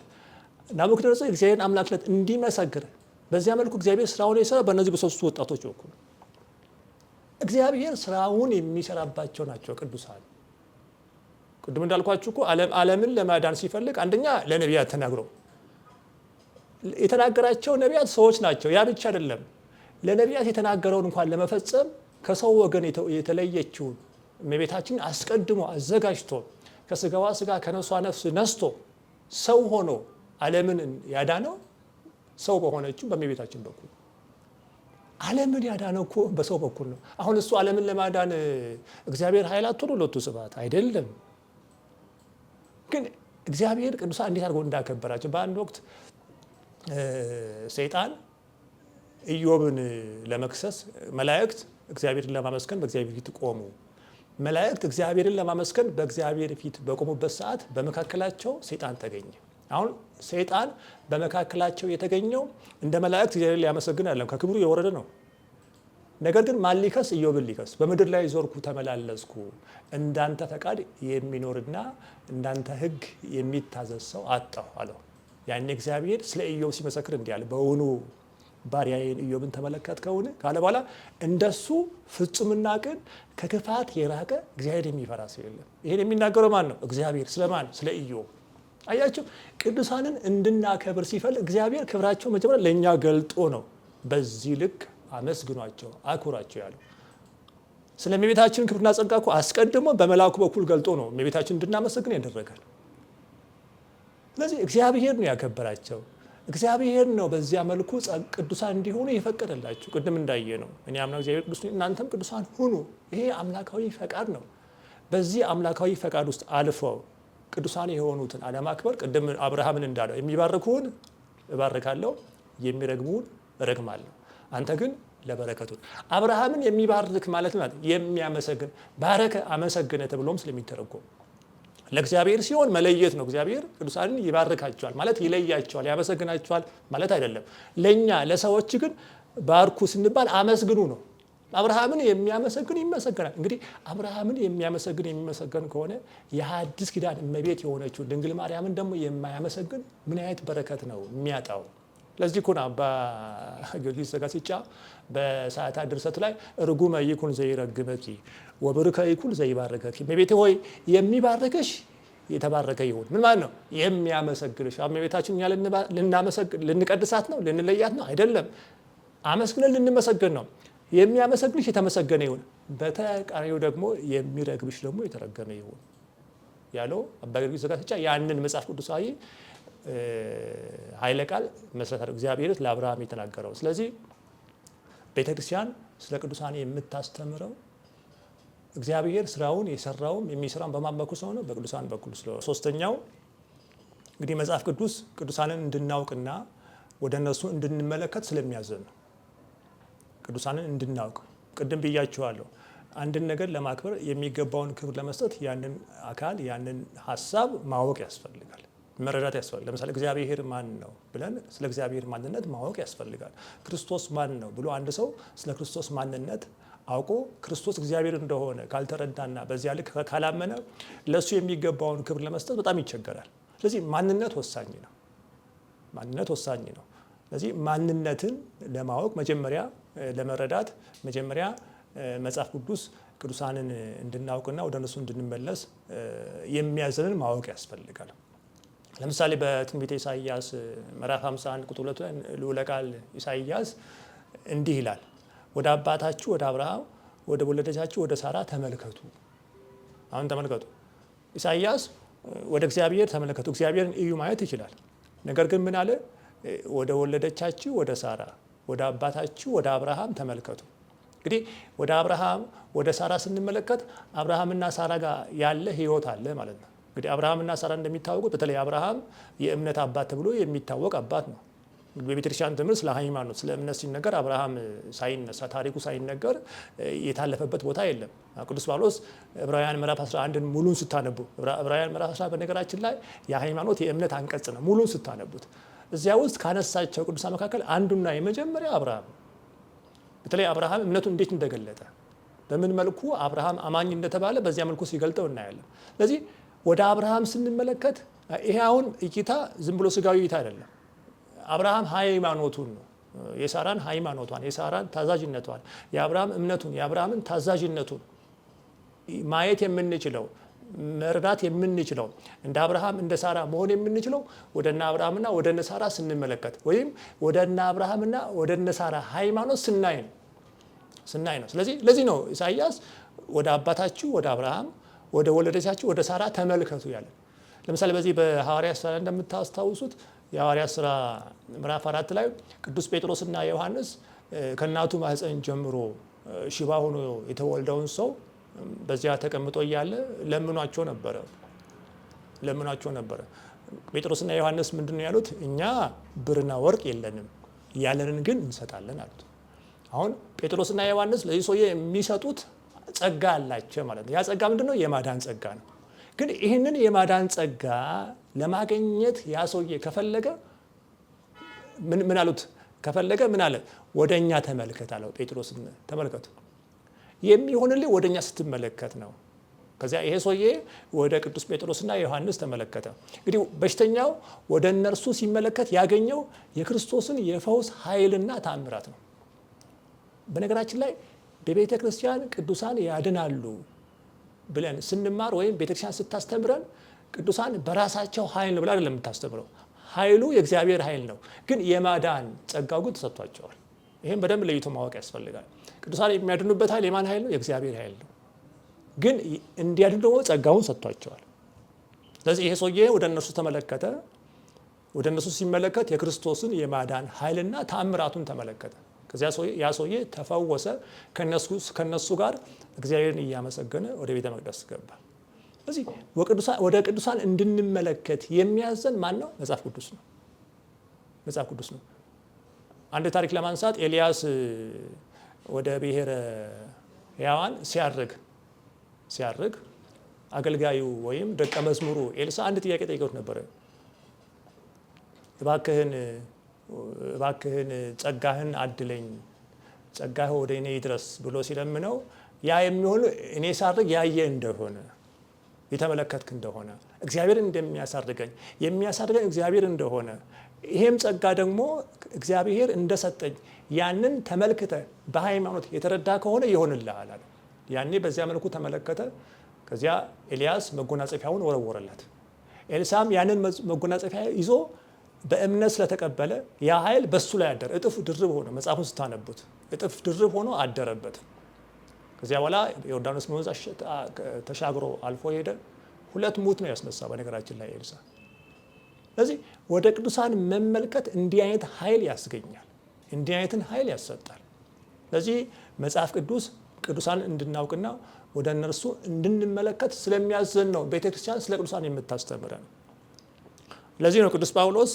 A: ናቡከደነጾር እግዚአብሔርን አምላክነት እንዲመሰክር በዚያ መልኩ እግዚአብሔር ስራውን የሰራ በእነዚህ በሶስቱ ወጣቶች በኩል። እግዚአብሔር ስራውን የሚሰራባቸው ናቸው ቅዱሳን። ቅድም እንዳልኳችሁ እኮ ዓለምን ለማዳን ሲፈልግ አንደኛ ለነቢያት ተናግሮ የተናገራቸው ነቢያት ሰዎች ናቸው። ያ ብቻ አይደለም፣ ለነቢያት የተናገረውን እንኳን ለመፈጸም ከሰው ወገን የተለየችውን እመቤታችን አስቀድሞ አዘጋጅቶ ከስጋዋ ስጋ ከነፍሷ ነፍስ ነስቶ ሰው ሆኖ ዓለምን ያዳነው ሰው በሆነችው በእመቤታችን በኩል። ዓለምን ያዳነው እኮ በሰው በኩል ነው። አሁን እሱ ዓለምን ለማዳን እግዚአብሔር ኃይል አጥቶ ነው ለቱ ስብሐት አይደለም። ግን እግዚአብሔር ቅዱሳን እንዴት አድርጎ እንዳከበራቸው በአንድ ወቅት ሰይጣን ኢዮብን ለመክሰስ መላእክት እግዚአብሔርን ለማመስገን በእግዚአብሔር ፊት ቆሙ። መላእክት እግዚአብሔርን ለማመስገን በእግዚአብሔር ፊት በቆሙበት ሰዓት በመካከላቸው ሰይጣን ተገኘ። አሁን ሰይጣን በመካከላቸው የተገኘው እንደ መላእክት እግዚአብሔርን ሊያመሰግን አይደለም፣ ከክብሩ የወረደ ነው። ነገር ግን ማን ሊከስ? ኢዮብን ሊከስ። በምድር ላይ ዞርኩ ተመላለስኩ፣ እንዳንተ ፈቃድ የሚኖርና እንዳንተ ሕግ የሚታዘዝ ሰው አጣሁ አለው። ያኔ እግዚአብሔር ስለ ኢዮብ ሲመሰክር እንዲህ አለ፣ በውኑ ባሪያዬን ኢዮብን ተመለከትከውን ካለ በኋላ እንደሱ ፍጹምና ቅን ከክፋት የራቀ እግዚአብሔር የሚፈራ ሰው የለም። ይሄን የሚናገረው ማን ነው? እግዚአብሔር። ስለማን? ስለ ኢዮብ። አያቸው ቅዱሳንን እንድናከብር ሲፈልግ እግዚአብሔር ክብራቸው መጀመሪያ ለእኛ ገልጦ ነው በዚህ ልክ አመስግኗቸው አክብሯቸው ያለው። ስለ እመቤታችን ክብርና ጸጋ እኮ አስቀድሞ በመልአኩ በኩል ገልጦ ነው እመቤታችን እንድናመሰግን ያደረጋል። ስለዚህ እግዚአብሔር ነው ያከበራቸው። እግዚአብሔር ነው በዚያ መልኩ ቅዱሳን እንዲሆኑ የፈቀደላቸው። ቅድም እንዳየ ነው እኔ አምና እግዚአብሔር ቅዱስ እናንተም ቅዱሳን ሁኑ። ይሄ አምላካዊ ፈቃድ ነው። በዚህ አምላካዊ ፈቃድ ውስጥ አልፈው ቅዱሳን የሆኑትን አለማክበር ቅድም አብርሃምን እንዳለው የሚባርኩን እባርካለሁ፣ የሚረግሙን እረግማለሁ፣ አንተ ግን ለበረከቱን። አብርሃምን የሚባርክ ማለት የሚያመሰግን ባረከ አመሰገነ ተብሎም ስለሚተረጎም ለእግዚአብሔር ሲሆን መለየት ነው። እግዚአብሔር ቅዱሳንን ይባርካቸዋል ማለት ይለያቸዋል፣ ያመሰግናቸዋል ማለት አይደለም። ለኛ ለሰዎች ግን ባርኩ ስንባል አመስግኑ ነው። አብርሃምን የሚያመሰግን ይመሰገናል። እንግዲህ አብርሃምን የሚያመሰግን የሚመሰገን ከሆነ የሐዲስ ኪዳን እመቤት የሆነችው ድንግል ማርያምን ደግሞ የማያመሰግን ምን አይነት በረከት ነው የሚያጣው? ለዚህ እኮ ነው አባ ጊዮርጊስ ዘጋስጫ በሰዓታት ድርሰቱ ላይ ርጉመ ይኩን ዘይረግመኪ ወብርከ ይኩን ዘይባርከኪ፣ እመቤቴ ሆይ የሚባርከሽ የተባረከ ይሁን። ምን ማለት ነው? የሚያመሰግንሽ። እመቤታችን እኛ ልንቀድሳት ነው ልንለያት ነው አይደለም። አመስግነን ልንመሰገን ነው። የሚያመሰግንሽ የተመሰገነ ይሁን፣ በተቃራኒው ደግሞ የሚረግምሽ ደግሞ የተረገመ ይሁን ያለው አባ ጊዮርጊስ ዘጋስጫ ያንን መጽሐፍ ቅዱሳዊ ኃይለ ቃል መሰረት አድርጎ እግዚአብሔር ለአብርሃም የተናገረው። ስለዚህ ቤተክርስቲያን ስለ ቅዱሳን የምታስተምረው እግዚአብሔር ስራውን የሰራውም የሚሰራውን በማን በኩል ስለሆነ በቅዱሳን በኩል ስለሆነ። ሶስተኛው እንግዲህ መጽሐፍ ቅዱስ ቅዱሳንን እንድናውቅና ወደ እነሱ እንድንመለከት ስለሚያዘን ነው። ቅዱሳንን እንድናውቅ ቅድም ብያችኋለሁ። አንድን ነገር ለማክበር የሚገባውን ክብር ለመስጠት ያንን አካል ያንን ሀሳብ ማወቅ ያስፈልጋል፣ መረዳት ያስፈልጋል። ለምሳሌ እግዚአብሔር ማን ነው ብለን ስለ እግዚአብሔር ማንነት ማወቅ ያስፈልጋል። ክርስቶስ ማን ነው ብሎ አንድ ሰው ስለ ክርስቶስ ማንነት አውቆ ክርስቶስ እግዚአብሔር እንደሆነ ካልተረዳና በዚያ ልክ ካላመነ ለእሱ የሚገባውን ክብር ለመስጠት በጣም ይቸገራል። ስለዚህ ማንነት ወሳኝ ነው። ማንነት ወሳኝ ነው። ስለዚህ ማንነትን ለማወቅ መጀመሪያ ለመረዳት መጀመሪያ መጽሐፍ ቅዱስ ቅዱሳንን እንድናውቅና ወደ እነሱ እንድንመለስ የሚያዘንን ማወቅ ያስፈልጋል። ለምሳሌ በትንቢተ ኢሳይያስ ምዕራፍ 51 ቁጥር 2 ላይ ልዑለ ቃል ኢሳይያስ እንዲህ ይላል፣ ወደ አባታችሁ ወደ አብርሃም ወደ ወለደቻችሁ ወደ ሳራ ተመልከቱ። አሁን ተመልከቱ፣ ኢሳይያስ ወደ እግዚአብሔር ተመልከቱ፣ እግዚአብሔርን እዩ ማለት ይችላል። ነገር ግን ምን አለ? ወደ ወለደቻችሁ ወደ ሳራ ወደ አባታችሁ ወደ አብርሃም ተመልከቱ። እንግዲህ ወደ አብርሃም ወደ ሳራ ስንመለከት አብርሃምና ሳራ ጋር ያለ ህይወት አለ ማለት ነው። እንግዲህ አብርሃምና ሳራ እንደሚታወቁት በተለይ አብርሃም የእምነት አባት ተብሎ የሚታወቅ አባት ነው። በቤተክርስቲያን ትምህርት ስለ ሃይማኖት ስለ እምነት ሲነገር አብርሃም ሳይነሳ ታሪኩ ሳይነገር የታለፈበት ቦታ የለም። ቅዱስ ጳውሎስ ዕብራውያን ምዕራፍ 11ን ሙሉን ስታነቡ ዕብራውያን ምዕራፍ 11 በነገራችን ላይ የሃይማኖት የእምነት አንቀጽ ነው። ሙሉን ስታነቡት እዚያ ውስጥ ካነሳቸው ቅዱሳን መካከል አንዱና የመጀመሪያ አብርሃም፣ በተለይ አብርሃም እምነቱን እንዴት እንደገለጠ በምን መልኩ አብርሃም አማኝ እንደተባለ በዚያ መልኩ ሲገልጠው እናያለን። ስለዚህ ወደ አብርሃም ስንመለከት ይሄ አሁን እይታ ዝም ብሎ ስጋዊ እይታ አይደለም። አብርሃም ሃይማኖቱን ነው፣ የሳራን ሃይማኖቷን፣ የሳራን ታዛዥነቷን፣ የአብርሃም እምነቱን፣ የአብርሃምን ታዛዥነቱን ማየት የምንችለው መረዳት የምንችለው እንደ አብርሃም እንደ ሳራ መሆን የምንችለው ወደ እነ አብርሃምና ወደ እነ ሳራ ስንመለከት ወይም ወደ እነ አብርሃምና ወደ እነ ሳራ ሃይማኖት ስናይ ነው። ስለዚህ ለዚህ ነው ኢሳይያስ ወደ አባታችሁ ወደ አብርሃም ወደ ወለደቻችሁ ወደ ሳራ ተመልከቱ ያለ። ለምሳሌ በዚህ በሐዋርያት ሥራ እንደምታስታውሱት የሐዋርያት ሥራ ምዕራፍ 4 ላይ ቅዱስ ጴጥሮስና ዮሐንስ ከእናቱ ማህፀን ጀምሮ ሽባ ሆኖ የተወለደውን ሰው በዚያ ተቀምጦ እያለ ለምኗቸው ነበረ። ጴጥሮስና ዮሐንስ ምንድን ነው ያሉት? እኛ ብርና ወርቅ የለንም፣ ያለንን ግን እንሰጣለን አሉት። አሁን ጴጥሮስና ዮሐንስ ለዚህ ሰውዬ የሚሰጡት ጸጋ አላቸው ማለት ነው። ያ ጸጋ ምንድን ነው? የማዳን ጸጋ ነው። ግን ይህንን የማዳን ጸጋ ለማግኘት ያ ሰውዬ ከፈለገ ምን አሉት? ከፈለገ ምን አለ? ወደ እኛ ተመልከት አለው። ጴጥሮስን ተመልከቱ፣ የሚሆንልህ ወደ እኛ ስትመለከት ነው። ከዚያ ይሄ ሰውዬ ወደ ቅዱስ ጴጥሮስና ዮሐንስ ተመለከተ። እንግዲህ በሽተኛው ወደ እነርሱ ሲመለከት ያገኘው የክርስቶስን የፈውስ ኃይልና ተአምራት ነው። በነገራችን ላይ በቤተ ክርስቲያን ቅዱሳን ያድናሉ ብለን ስንማር ወይም ቤተክርስቲያን ስታስተምረን ቅዱሳን በራሳቸው ኃይል ነው ብላ አይደለም የምታስተምረው። ኃይሉ የእግዚአብሔር ኃይል ነው፣ ግን የማዳን ጸጋው ግን ተሰጥቷቸዋል። ይህም በደንብ ለይቶ ማወቅ ያስፈልጋል። ቅዱሳን የሚያድኑበት ኃይል የማን ኃይል ነው? የእግዚአብሔር ኃይል ነው። ግን እንዲያድኑ ደግሞ ጸጋውን ሰጥቷቸዋል። ስለዚህ ይሄ ሰውዬ ወደ እነርሱ ተመለከተ። ወደ እነርሱ ሲመለከት የክርስቶስን የማዳን ኃይልና ተአምራቱን ተመለከተ። ከዚያ ያ ሰውዬ ተፈወሰ። ከነሱ ጋር እግዚአብሔርን እያመሰገነ ወደ ቤተ መቅደስ ገባ። ስለዚህ ወደ ቅዱሳን እንድንመለከት የሚያዘን ማን ነው? መጽሐፍ ቅዱስ ነው። አንድ ታሪክ ለማንሳት ኤልያስ ወደ ብሔረ ሕያዋን ሲያርግ አገልጋዩ ወይም ደቀ መዝሙሩ ኤልሳ አንድ ጥያቄ ጠይቀውት ነበረ። እባክህን ጸጋህን አድለኝ፣ ጸጋህ ወደ እኔ ይድረስ ብሎ ሲለምነው ያ የሚሆኑ እኔ ሳርግ ያየ እንደሆነ የተመለከትክ እንደሆነ እግዚአብሔር እንደሚያሳርገኝ የሚያሳርገኝ እግዚአብሔር እንደሆነ ይሄም ጸጋ ደግሞ እግዚአብሔር እንደሰጠኝ ያንን ተመልክተ በሃይማኖት የተረዳ ከሆነ ይሆንልሃል አለ። ያኔ በዚያ መልኩ ተመለከተ። ከዚያ ኤልያስ መጎናጸፊያውን ወረወረለት። ኤልሳም ያንን መጎናጸፊያ ይዞ በእምነት ስለተቀበለ ያ ኃይል በሱ ላይ አደረ። እጥፍ ድርብ ሆኖ መጽሐፉን ስታነቡት እጥፍ ድርብ ሆኖ አደረበት። ከዚያ በኋላ ዮርዳኖስ ወንዝ ተሻግሮ አልፎ ሄደ። 2 ሙት ነው ያስነሳ በነገራችን ላይ ኤልሳ። ስለዚህ ወደ ቅዱሳን መመልከት እንዲህ አይነት ኃይል ያስገኛል፣ እንዲህ አይነትን ኃይል ያሰጣል። ስለዚህ መጽሐፍ ቅዱስ ቅዱሳን እንድናውቅና ወደ እነርሱ እንድንመለከት ስለሚያዘን ነው ቤተክርስቲያን ስለ ቅዱሳን የምታስተምረን። ለዚህ ነው ቅዱስ ጳውሎስ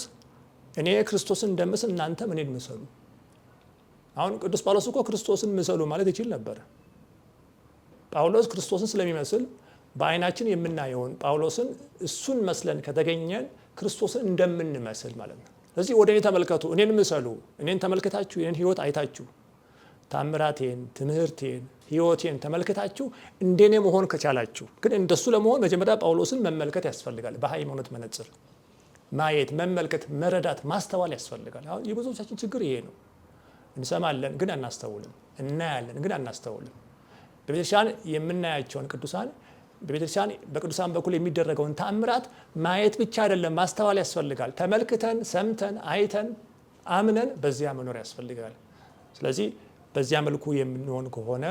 A: እኔ ክርስቶስን እንደምስል እናንተም እኔን ምሰሉ። አሁን ቅዱስ ጳውሎስ እኮ ክርስቶስን ምሰሉ ማለት ይችል ነበር። ጳውሎስ ክርስቶስን ስለሚመስል በአይናችን የምናየውን ጳውሎስን እሱን መስለን ከተገኘን ክርስቶስን እንደምንመስል ማለት ነው። ስለዚህ ወደ እኔ ተመልከቱ፣ እኔን ምሰሉ። እኔን ተመልከታችሁ የኔን ሕይወት አይታችሁ ታምራቴን፣ ትምህርቴን፣ ሕይወቴን ተመልከታችሁ እንደኔ መሆን ከቻላችሁ፣ ግን እንደሱ ለመሆን መጀመሪያ ጳውሎስን መመልከት ያስፈልጋል። በሃይማኖት መነጽር ማየት፣ መመልከት፣ መረዳት፣ ማስተዋል ያስፈልጋል። አሁን የብዙዎቻችን ችግር ይሄ ነው። እንሰማለን ግን አናስተውልም፣ እናያለን ግን አናስተውልም። በቤተክርስቲያን የምናያቸውን ቅዱሳን በቤተክርስቲያን በቅዱሳን በኩል የሚደረገውን ተአምራት ማየት ብቻ አይደለም፣ ማስተዋል ያስፈልጋል። ተመልክተን፣ ሰምተን፣ አይተን፣ አምነን በዚያ መኖር ያስፈልጋል። ስለዚህ በዚያ መልኩ የምንሆን ከሆነ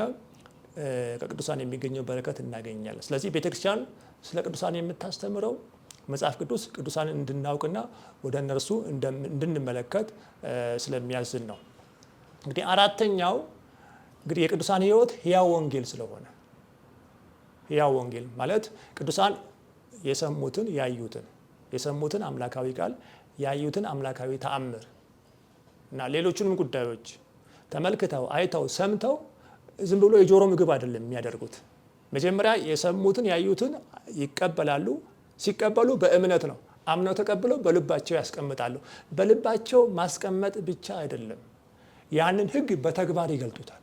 A: ከቅዱሳን የሚገኘው በረከት እናገኛለን። ስለዚህ ቤተክርስቲያን ስለ ቅዱሳን የምታስተምረው መጽሐፍ ቅዱስ ቅዱሳንን እንድናውቅና ወደ እነርሱ እንድንመለከት ስለሚያዝን ነው። እንግዲህ አራተኛው እንግዲህ የቅዱሳን ሕይወት ሕያው ወንጌል ስለሆነ ሕያው ወንጌል ማለት ቅዱሳን የሰሙትን ያዩትን የሰሙትን አምላካዊ ቃል ያዩትን አምላካዊ ተአምር እና ሌሎቹንም ጉዳዮች ተመልክተው አይተው ሰምተው ዝም ብሎ የጆሮ ምግብ አይደለም የሚያደርጉት። መጀመሪያ የሰሙትን ያዩትን ይቀበላሉ። ሲቀበሉ በእምነት ነው። አምነው ተቀብለው በልባቸው ያስቀምጣሉ። በልባቸው ማስቀመጥ ብቻ አይደለም፣ ያንን ሕግ በተግባር ይገልጡታል።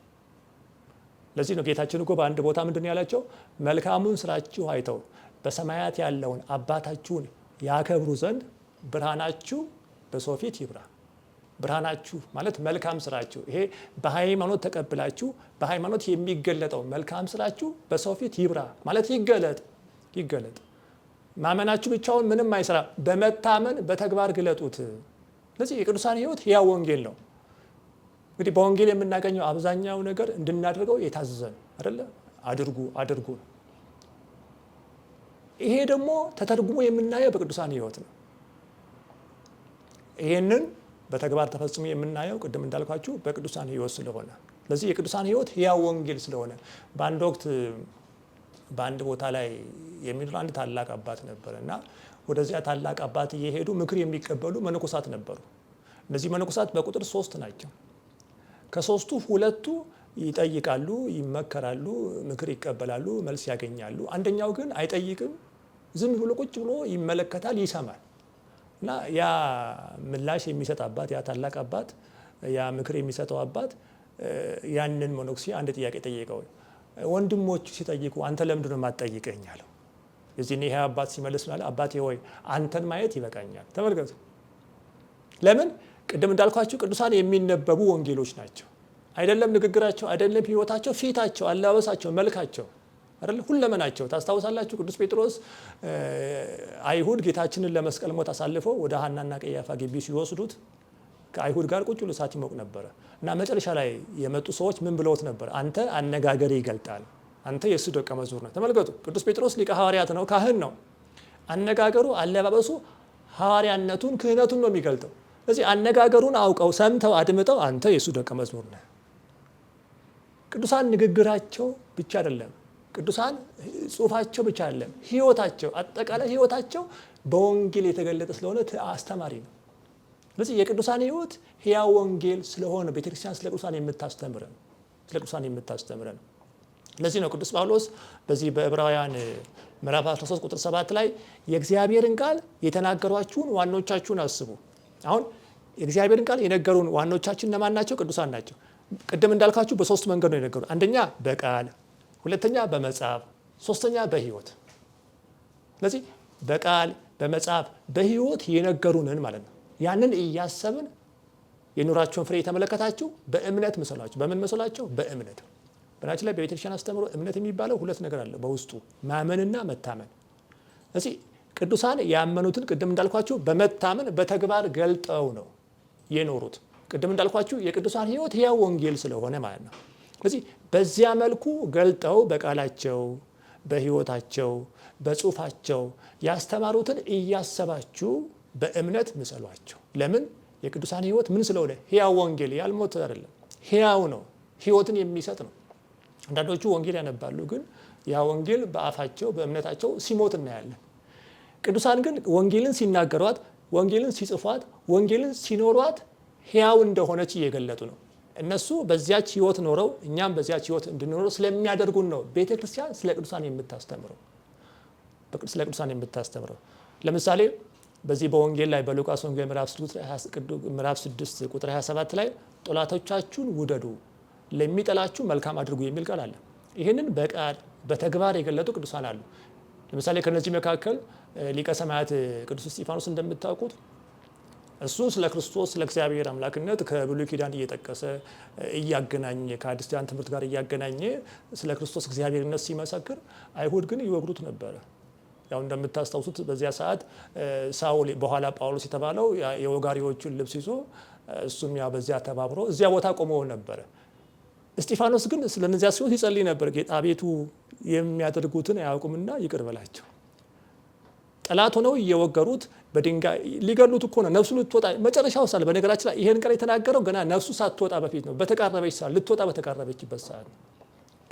A: ለዚህ ነው ጌታችን እኮ በአንድ ቦታ ምንድን ያላቸው? መልካሙን ስራችሁ አይተው በሰማያት ያለውን አባታችሁን ያከብሩ ዘንድ ብርሃናችሁ በሰው ፊት ይብራ። ብርሃናችሁ ማለት መልካም ስራችሁ፣ ይሄ በሃይማኖት ተቀብላችሁ በሃይማኖት የሚገለጠው መልካም ስራችሁ በሰው ፊት ይብራ ማለት ይገለጥ። ማመናችሁ ብቻውን ምንም አይሰራ፣ በመታመን በተግባር ግለጡት። ስለዚህ የቅዱሳን ሕይወት ሕያው ወንጌል ነው። እንግዲህ በወንጌል የምናገኘው አብዛኛው ነገር እንድናደርገው የታዘዘ ነው አይደለ? አድርጉ ነው። ይሄ ደግሞ ተተርጉሞ የምናየው በቅዱሳን ሕይወት ነው። ይሄንን በተግባር ተፈጽሞ የምናየው ቅድም እንዳልኳችሁ በቅዱሳን ሕይወት ስለሆነ፣ ስለዚህ የቅዱሳን ሕይወት ሕያው ወንጌል ስለሆነ በአንድ ወቅት በአንድ ቦታ ላይ የሚኖር አንድ ታላቅ አባት ነበር እና ወደዚያ ታላቅ አባት እየሄዱ ምክር የሚቀበሉ መነኮሳት ነበሩ። እነዚህ መነኮሳት በቁጥር 3 ናቸው። ከሶስቱ 2ቱ ይጠይቃሉ፣ ይመከራሉ፣ ምክር ይቀበላሉ፣ መልስ ያገኛሉ። አንደኛው ግን አይጠይቅም፣ ዝም ብሎ ቁጭ ብሎ ይመለከታል፣ ይሰማል። እና ያ ምላሽ የሚሰጥ አባት፣ ያ ታላቅ አባት፣ ያ ምክር የሚሰጠው አባት ያንን መነኩሴ አንድ ጥያቄ ጠየቀው። ወንድሞቹ ሲጠይቁ አንተ ለምንድን ነው የማትጠይቀኝ አለው። እዚህ ይሄ አባት ሲመልስ ማለት አባቴ ሆይ አንተን ማየት ይበቃኛል። ተመልከቱ። ለምን? ቅድም እንዳልኳችሁ ቅዱሳን የሚነበቡ ወንጌሎች ናቸው። አይደለም ንግግራቸው፣ አይደለም ሕይወታቸው፣ ፊታቸው፣ አለባበሳቸው፣ መልካቸው አይደል ሁለመናቸው። ታስታውሳላችሁ ቅዱስ ጴጥሮስ አይሁድ ጌታችንን ለመስቀል ሞት አሳልፈው ወደ ሐናና ቀያፋ ግቢ ሲወስዱት ከአይሁድ ጋር ቁጭ ብሎ እሳት ይሞቅ ነበረ እና መጨረሻ ላይ የመጡ ሰዎች ምን ብለውት ነበር? አንተ አነጋገር ይገልጣል፣ አንተ የእሱ ደቀ መዝሙር ነህ። ተመልከቱ። ቅዱስ ጴጥሮስ ሊቀ ሐዋርያት ነው፣ ካህን ነው። አነጋገሩ፣ አለባበሱ ሐዋርያነቱን ክህነቱን ነው የሚገልጠው። ስለዚህ አነጋገሩን አውቀው ሰምተው አድምጠው አንተ የእሱ ደቀ መዝሙር ነህ። ቅዱሳን ንግግራቸው ብቻ አይደለም፣ ቅዱሳን ጽሑፋቸው ብቻ አይደለም፣ ሕይወታቸው፣ አጠቃላይ ሕይወታቸው በወንጌል የተገለጠ ስለሆነ አስተማሪ ነው። ስለዚህ የቅዱሳን ሕይወት ሕያው ወንጌል ስለሆነ ቤተክርስቲያን ስለ ቅዱሳን የምታስተምረን። ለዚህ ነው ቅዱስ ጳውሎስ በዚህ በዕብራውያን ምዕራፍ 13 ቁጥር 7 ላይ የእግዚአብሔርን ቃል የተናገሯችሁን ዋኖቻችሁን አስቡ። አሁን የእግዚአብሔርን ቃል የነገሩን ዋኖቻችን እነማን ናቸው? ቅዱሳን ናቸው። ቅድም እንዳልካችሁ በ3 መንገድ ነው የነገሩ። አንደኛ በቃል፣ ሁለተኛ በመጽሐፍ፣ ሶስተኛ በሕይወት። ስለዚህ በቃል በመጽሐፍ በሕይወት የነገሩንን ማለት ነው። ያንን እያሰብን የኑራቸውን ፍሬ የተመለከታችሁ በእምነት መሰሏቸው። በምን መሰሏቸው? በእምነት። በናችን ላይ በቤተክርስቲያን አስተምሮ እምነት የሚባለው 2 ነገር አለ በውስጡ፣ ማመንና መታመን። ስለዚህ ቅዱሳን ያመኑትን ቅድም እንዳልኳችሁ በመታመን በተግባር ገልጠው ነው የኖሩት። ቅድም እንዳልኳችሁ የቅዱሳን ሕይወት ሕያው ወንጌል ስለሆነ ማለት ነው። ስለዚህ በዚያ መልኩ ገልጠው በቃላቸው፣ በሕይወታቸው፣ በጽሁፋቸው ያስተማሩትን እያሰባችሁ በእምነት ምሰሏቸው። ለምን? የቅዱሳን ሕይወት ምን ስለሆነ? ሕያው ወንጌል፣ ያልሞተ አይደለም፣ ሕያው ነው፣ ሕይወትን የሚሰጥ ነው። አንዳንዶቹ ወንጌል ያነባሉ፣ ግን ያ ወንጌል በአፋቸው በእምነታቸው ሲሞት እናያለን። ቅዱሳን ግን ወንጌልን ሲናገሯት፣ ወንጌልን ሲጽፏት፣ ወንጌልን ሲኖሯት ሕያው እንደሆነች እየገለጡ ነው። እነሱ በዚያች ሕይወት ኖረው እኛም በዚያች ሕይወት እንድንኖረው ስለሚያደርጉን ነው ቤተ ክርስቲያን ስለ ቅዱሳን የምታስተምረው። ለምሳሌ በዚህ በወንጌል ላይ በሉቃስ ወንጌል ምዕራፍ 6 ቁጥር 27 ላይ ጠላቶቻችሁን ውደዱ፣ ለሚጠላችሁ መልካም አድርጉ የሚል ቃል አለ። ይህንን በቃል በተግባር የገለጡ ቅዱሳን አሉ። ለምሳሌ ከነዚህ መካከል ሊቀ ሰማያት ቅዱስ እስጢፋኖስ እንደምታውቁት እሱ ስለ ክርስቶስ ስለ እግዚአብሔር አምላክነት ከብሉይ ኪዳን እየጠቀሰ እያገናኘ ከአዲስ ኪዳን ትምህርት ጋር እያገናኘ ስለ ክርስቶስ እግዚአብሔርነት ሲመሰክር፣ አይሁድ ግን ይወግሩት ነበረ። ያው እንደምታስታውሱት በዚያ ሰዓት ሳውል በኋላ ጳውሎስ የተባለው የወጋሪዎቹን ልብስ ይዞ እሱም ያው በዚያ ተባብሮ እዚያ ቦታ ቆሞ ነበረ። እስጢፋኖስ ግን ስለነዚያ ሰዎች ይጸልይ ነበር። ጌታ አቤቱ የሚያደርጉትን አያውቁምና ይቅር በላቸው። ጠላት ሆነው እየወገሩት በድንጋይ ሊገሉት እኮ ነው። ነፍሱ ልትወጣ መጨረሻው ሳለ በነገራችን ላይ ይሄን ቃል የተናገረው ገና ነፍሱ ሳትወጣ በፊት ነው። በተቃረበች ሰዓት ልትወጣ በተቃረበችበት ሰዓት ነው።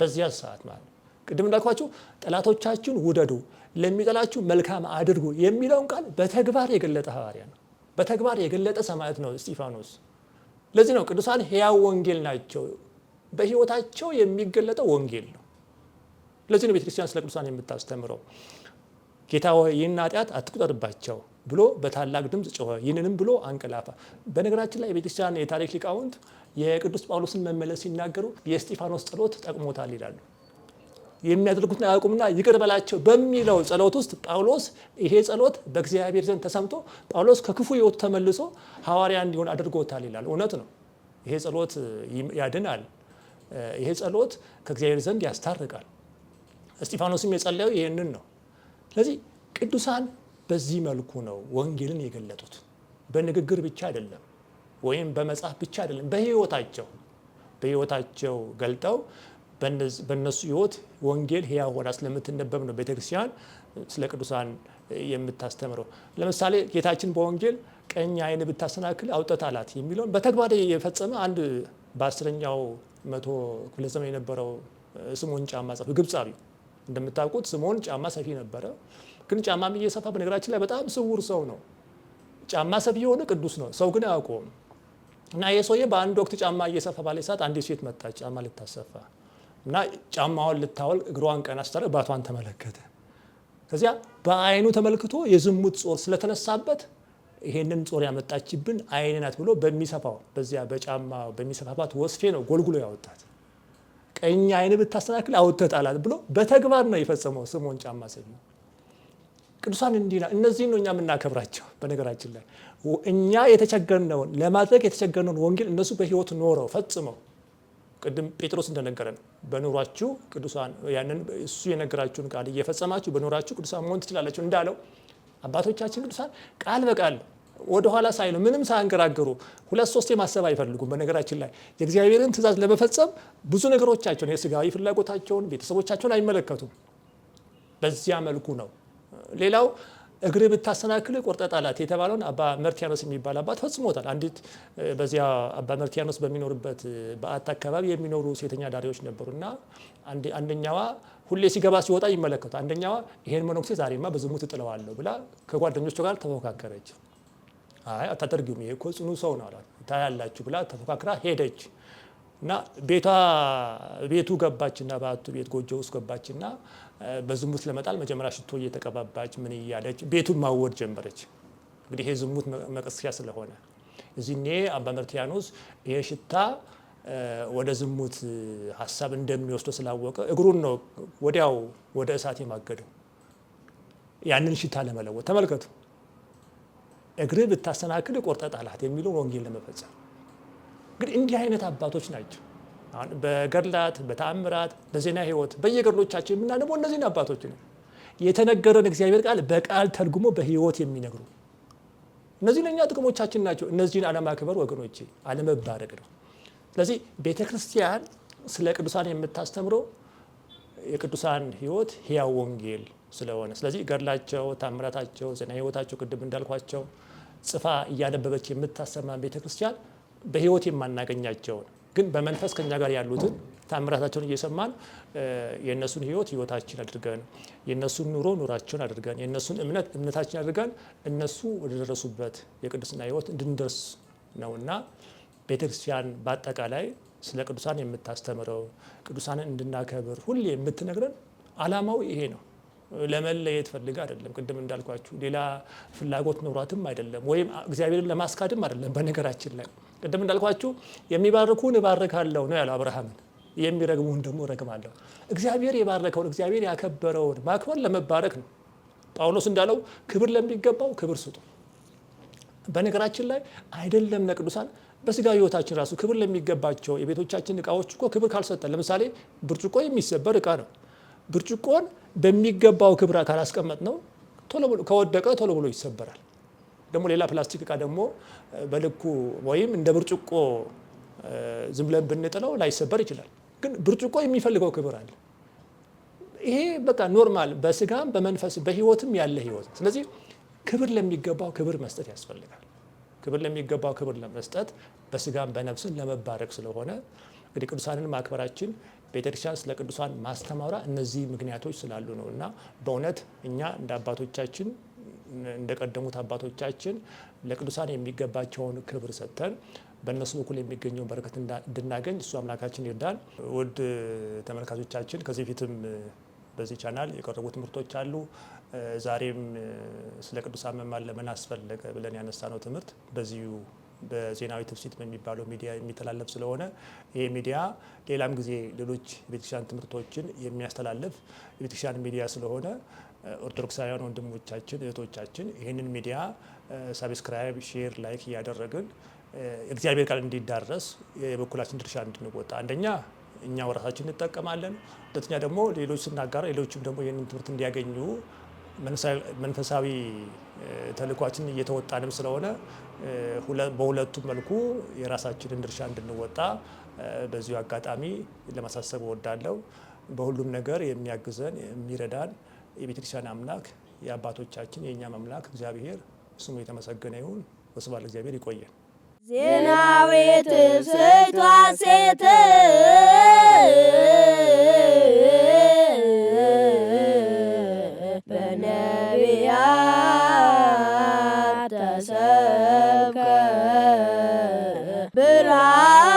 A: በዚያ ሰዓት ማለት ቅድም እንዳልኳችሁ ጠላቶቻችሁን ውደዱ፣ ለሚጠላችሁ መልካም አድርጉ የሚለውን ቃል በተግባር የገለጠ ሐዋርያ ነው። በተግባር የገለጠ ሰማዕት ነው እስጢፋኖስ። ለዚህ ነው ቅዱሳን ሕያው ወንጌል ናቸው። በሕይወታቸው የሚገለጠው ወንጌል ነው። ለዚህ ነው ቤተክርስቲያን ስለ ቅዱሳን የምታስተምረው። ጌታ ሆይ ይህን ኃጢአት አትቁጠርባቸው ብሎ በታላቅ ድምፅ ጮኸ፣ ይህንንም ብሎ አንቀላፋ። በነገራችን ላይ የቤተክርስቲያን የታሪክ ሊቃውንት የቅዱስ ጳውሎስን መመለስ ሲናገሩ የእስጢፋኖስ ጸሎት ጠቅሞታል ይላሉ። የሚያደርጉትን አያውቁምና ይቅር በላቸው በሚለው ጸሎት ውስጥ ጳውሎስ ይሄ ጸሎት በእግዚአብሔር ዘንድ ተሰምቶ ጳውሎስ ከክፉ ሕይወቱ ተመልሶ ሐዋርያ እንዲሆን አድርጎታል ይላል። እውነት ነው። ይሄ ጸሎት ያድናል። ይሄ ጸሎት ከእግዚአብሔር ዘንድ ያስታርቃል። እስጢፋኖስም የጸለየው ይሄንን ነው። ስለዚህ ቅዱሳን በዚህ መልኩ ነው ወንጌልን የገለጡት። በንግግር ብቻ አይደለም፣ ወይም በመጽሐፍ ብቻ አይደለም፣ በሕይወታቸው ገልጠው በእነሱ ሕይወት ወንጌል ሕያው ሆና ስለምትነበብ ነው ቤተክርስቲያን ስለ ቅዱሳን የምታስተምረው። ለምሳሌ ጌታችን በወንጌል ቀኝ ዓይን ብታሰናክል አውጥተህ ጣላት የሚለውን በተግባር የፈጸመ አንድ በ10ኛው መቶ ክፍለ ዘመን የነበረው ስምዖን ጫማ ሰፊ ግብፃዊ። እንደምታውቁት ስምዖን ጫማ ሰፊ ነበረ። ግን ጫማም እየሰፋ በነገራችን ላይ በጣም ስውር ሰው ነው። ጫማ ሰፊ የሆነ ቅዱስ ነው፣ ሰው ግን አያውቀውም። እና ይህ ሰውዬ በአንድ ወቅት ጫማ እየሰፋ ባለ ሰዓት አንዲት ሴት መጣች ጫማ ልታሰፋ እና ጫማዋን ልታወል እግሯን ቀና ስታደርግ ባቷን ተመለከተ። ከዚያ በዓይኑ ተመልክቶ የዝሙት ጾር ስለተነሳበት ይሄንን ጾር ያመጣችብን ዓይን ናት ብሎ በሚሰፋው በዚያ በጫማ በሚሰፋባት ወስፌ ነው ጎልጉሎ ያወጣት። ቀኝ ዓይን ብታስተካክል አውጥተህ ጣላት ብሎ በተግባር ነው የፈጸመው ስምዖን ጫማ ሰፊ። ቅዱሳን እንዲህ ነው። እነዚህን ነው እኛ የምናከብራቸው። በነገራችን ላይ እኛ የተቸገርነውን ለማድረግ የተቸገርነውን ወንጌል እነሱ በሕይወት ኖረው ፈጽመው ቅድም ጴጥሮስ እንደነገረን በኑሯችሁ ቅዱሳን ያንን እሱ የነገራችሁን ቃል እየፈጸማችሁ በኑሯችሁ ቅዱሳን መሆን ትችላላችሁ እንዳለው አባቶቻችን ቅዱሳን ቃል በቃል ወደኋላ ሳይሉ ምንም ሳያንገራገሩ 2-3 ማሰብ አይፈልጉም። በነገራችን ላይ የእግዚአብሔርን ትእዛዝ ለመፈጸም ብዙ ነገሮቻቸውን የስጋዊ ፍላጎታቸውን ቤተሰቦቻቸውን አይመለከቱም። በዚያ መልኩ ነው። ሌላው እግር ብታሰናክል ቆርጠህ ጣላት የተባለውን አባ መርቲያኖስ የሚባል አባት ፈጽሞታል። አንዲት በዚያ አባ መርቲያኖስ በሚኖርበት በዓት አካባቢ የሚኖሩ ሴተኛ ዳሪዎች ነበሩና አንደኛዋ ሁሌ ሲገባ ሲወጣ ይመለከቱ። አንደኛዋ ይሄን መነኩሴ ዛሬማ በዝሙት እጥለዋለሁ ብላ ከጓደኞቿ ጋር ተፎካከረች። አይ አታደርጊውም፣ ይሄ እኮ ጽኑ ሰው ነው አላት። ታያላችሁ ብላ ተፎካክራ ሄደች እና ቤቱ ገባችና በዓቱ ቤት ጎጆ ውስጥ ገባችና በዝሙት ለመጣል መጀመሪያ ሽቶ እየተቀባባች ምን እያለች ቤቱን ማወድ ጀመረች። እንግዲህ ይሄ ዝሙት መቀስያ ስለሆነ እዚህኔ አባ መርቲያኖስ ይሄ ሽታ ወደ ዝሙት ሀሳብ እንደሚወስደው ስላወቀ እግሩን ነው ወዲያው ወደ እሳት የማገደው ያንን ሽታ ለመለወጥ። ተመልከቱ፣ እግር ብታሰናክል ቆርጠህ ጣላት የሚለውን ወንጌል ለመፈጸም። እንግዲህ እንዲህ አይነት አባቶች ናቸው። በገድላት በተአምራት በዜና ሕይወት በየገድሎቻችን የምናነበው እነዚህን አባቶች ነው። የተነገረን እግዚአብሔር ቃል በቃል ተርጉሞ በሕይወት የሚነግሩ እነዚህ ለእኛ ጥቅሞቻችን ናቸው። እነዚህን አለማክበር ወገኖቼ አለመባረክ ነው። ስለዚህ ቤተ ክርስቲያን ስለ ቅዱሳን የምታስተምረው የቅዱሳን ሕይወት ሕያው ወንጌል ስለሆነ፣ ስለዚህ ገድላቸው፣ ተአምራታቸው፣ ዜና ሕይወታቸው ቅድም እንዳልኳቸው ጽፋ እያነበበች የምታሰማን ቤተ ክርስቲያን በሕይወት የማናገኛቸውን ግን በመንፈስ ከኛ ጋር ያሉትን ተአምራታቸውን እየሰማን የእነሱን ሕይወት ሕይወታችን አድርገን የእነሱን ኑሮ ኑራቸውን አድርገን የእነሱን እምነት እምነታችን አድርገን እነሱ ወደ ደረሱበት የቅድስና ሕይወት እንድንደርስ ነውና ቤተክርስቲያን በአጠቃላይ ስለ ቅዱሳን የምታስተምረው ቅዱሳንን እንድናከብር ሁሌ የምትነግረን ዓላማው ይሄ ነው። ለመለየት ፈልጋ አይደለም። ቅድም እንዳልኳችሁ ሌላ ፍላጎት ኖሯትም አይደለም፣ ወይም እግዚአብሔርን ለማስካድም አይደለም። በነገራችን ላይ ቅድም እንዳልኳችሁ የሚባርኩን እባርካለሁ ነው ያለው አብርሃምን፣ የሚረግሙን ደግሞ እረግማለሁ። እግዚአብሔር የባረከውን እግዚአብሔር ያከበረውን ማክበር ለመባረክ ነው። ጳውሎስ እንዳለው ክብር ለሚገባው ክብር ስጡ። በነገራችን ላይ አይደለም ለቅዱሳን በስጋ ሕይወታችን ራሱ ክብር ለሚገባቸው የቤቶቻችን እቃዎች እኮ ክብር ካልሰጠን፣ ለምሳሌ ብርጭቆ የሚሰበር እቃ ነው። ብርጭቆን በሚገባው ክብር ካላስቀመጥ ነው ከወደቀ ቶሎ ብሎ ይሰበራል። ደግሞ ሌላ ፕላስቲክ እቃ ደግሞ በልኩ ወይም እንደ ብርጭቆ ዝም ብለን ብንጥለው ላይሰበር ይችላል። ግን ብርጭቆ የሚፈልገው ክብር አለ። ይሄ በቃ ኖርማል በስጋም በመንፈስም በሕይወትም ያለ ሕይወት። ስለዚህ ክብር ለሚገባው ክብር መስጠት ያስፈልጋል። ክብር ለሚገባው ክብር ለመስጠት በስጋም በነፍስን ለመባረክ ስለሆነ እንግዲህ ቅዱሳንን ማክበራችን ቤተክርስቲያን ስለ ቅዱሳን ማስተማሯ እነዚህ ምክንያቶች ስላሉ ነው እና በእውነት እኛ እንደ አባቶቻችን እንደቀደሙት አባቶቻችን ለቅዱሳን የሚገባቸውን ክብር ሰጥተን በእነሱ በኩል የሚገኘውን በረከት እንድናገኝ እሱ አምላካችን ይርዳን። ውድ ተመልካቾቻችን ከዚህ ፊትም በዚህ ቻናል የቀረቡ ትምህርቶች አሉ። ዛሬም ስለ ቅዱሳን መማር ለምን አስፈለገ ብለን ያነሳነው ትምህርት በዚሁ በዜናዊ ትፍሲት በሚባለው ሚዲያ የሚተላለፍ ስለሆነ ይህ ሚዲያ ሌላም ጊዜ ሌሎች የቤተክርስቲያን ትምህርቶችን የሚያስተላልፍ የቤተክርስቲያን ሚዲያ ስለሆነ ኦርቶዶክሳውያን ወንድሞቻችን እህቶቻችን ይህንን ሚዲያ ሳብስክራይብ፣ ሼር፣ ላይክ እያደረግን እግዚአብሔር ቃል እንዲዳረስ የበኩላችን ድርሻ እንድንወጣ አንደኛ እኛ ወራሳችን እንጠቀማለን፣ ሁለተኛ ደግሞ ሌሎች ስናጋራ ሌሎችም ደግሞ ይህንን ትምህርት እንዲያገኙ መንፈሳዊ ተልእኳችን እየተወጣንም ስለሆነ በሁለቱም መልኩ የራሳችንን ድርሻ እንድንወጣ በዚሁ አጋጣሚ ለማሳሰብ እወዳለሁ። በሁሉም ነገር የሚያግዘን የሚረዳን የቤተክርስቲያን አምላክ የአባቶቻችን የእኛም አምላክ እግዚአብሔር ስሙ የተመሰገነ ይሁን። ወስብሐት ለእግዚአብሔር። ይቆየን።
B: ዜናዊት ስቷ ሴት በነቢያት ተሰብከ ብርሃን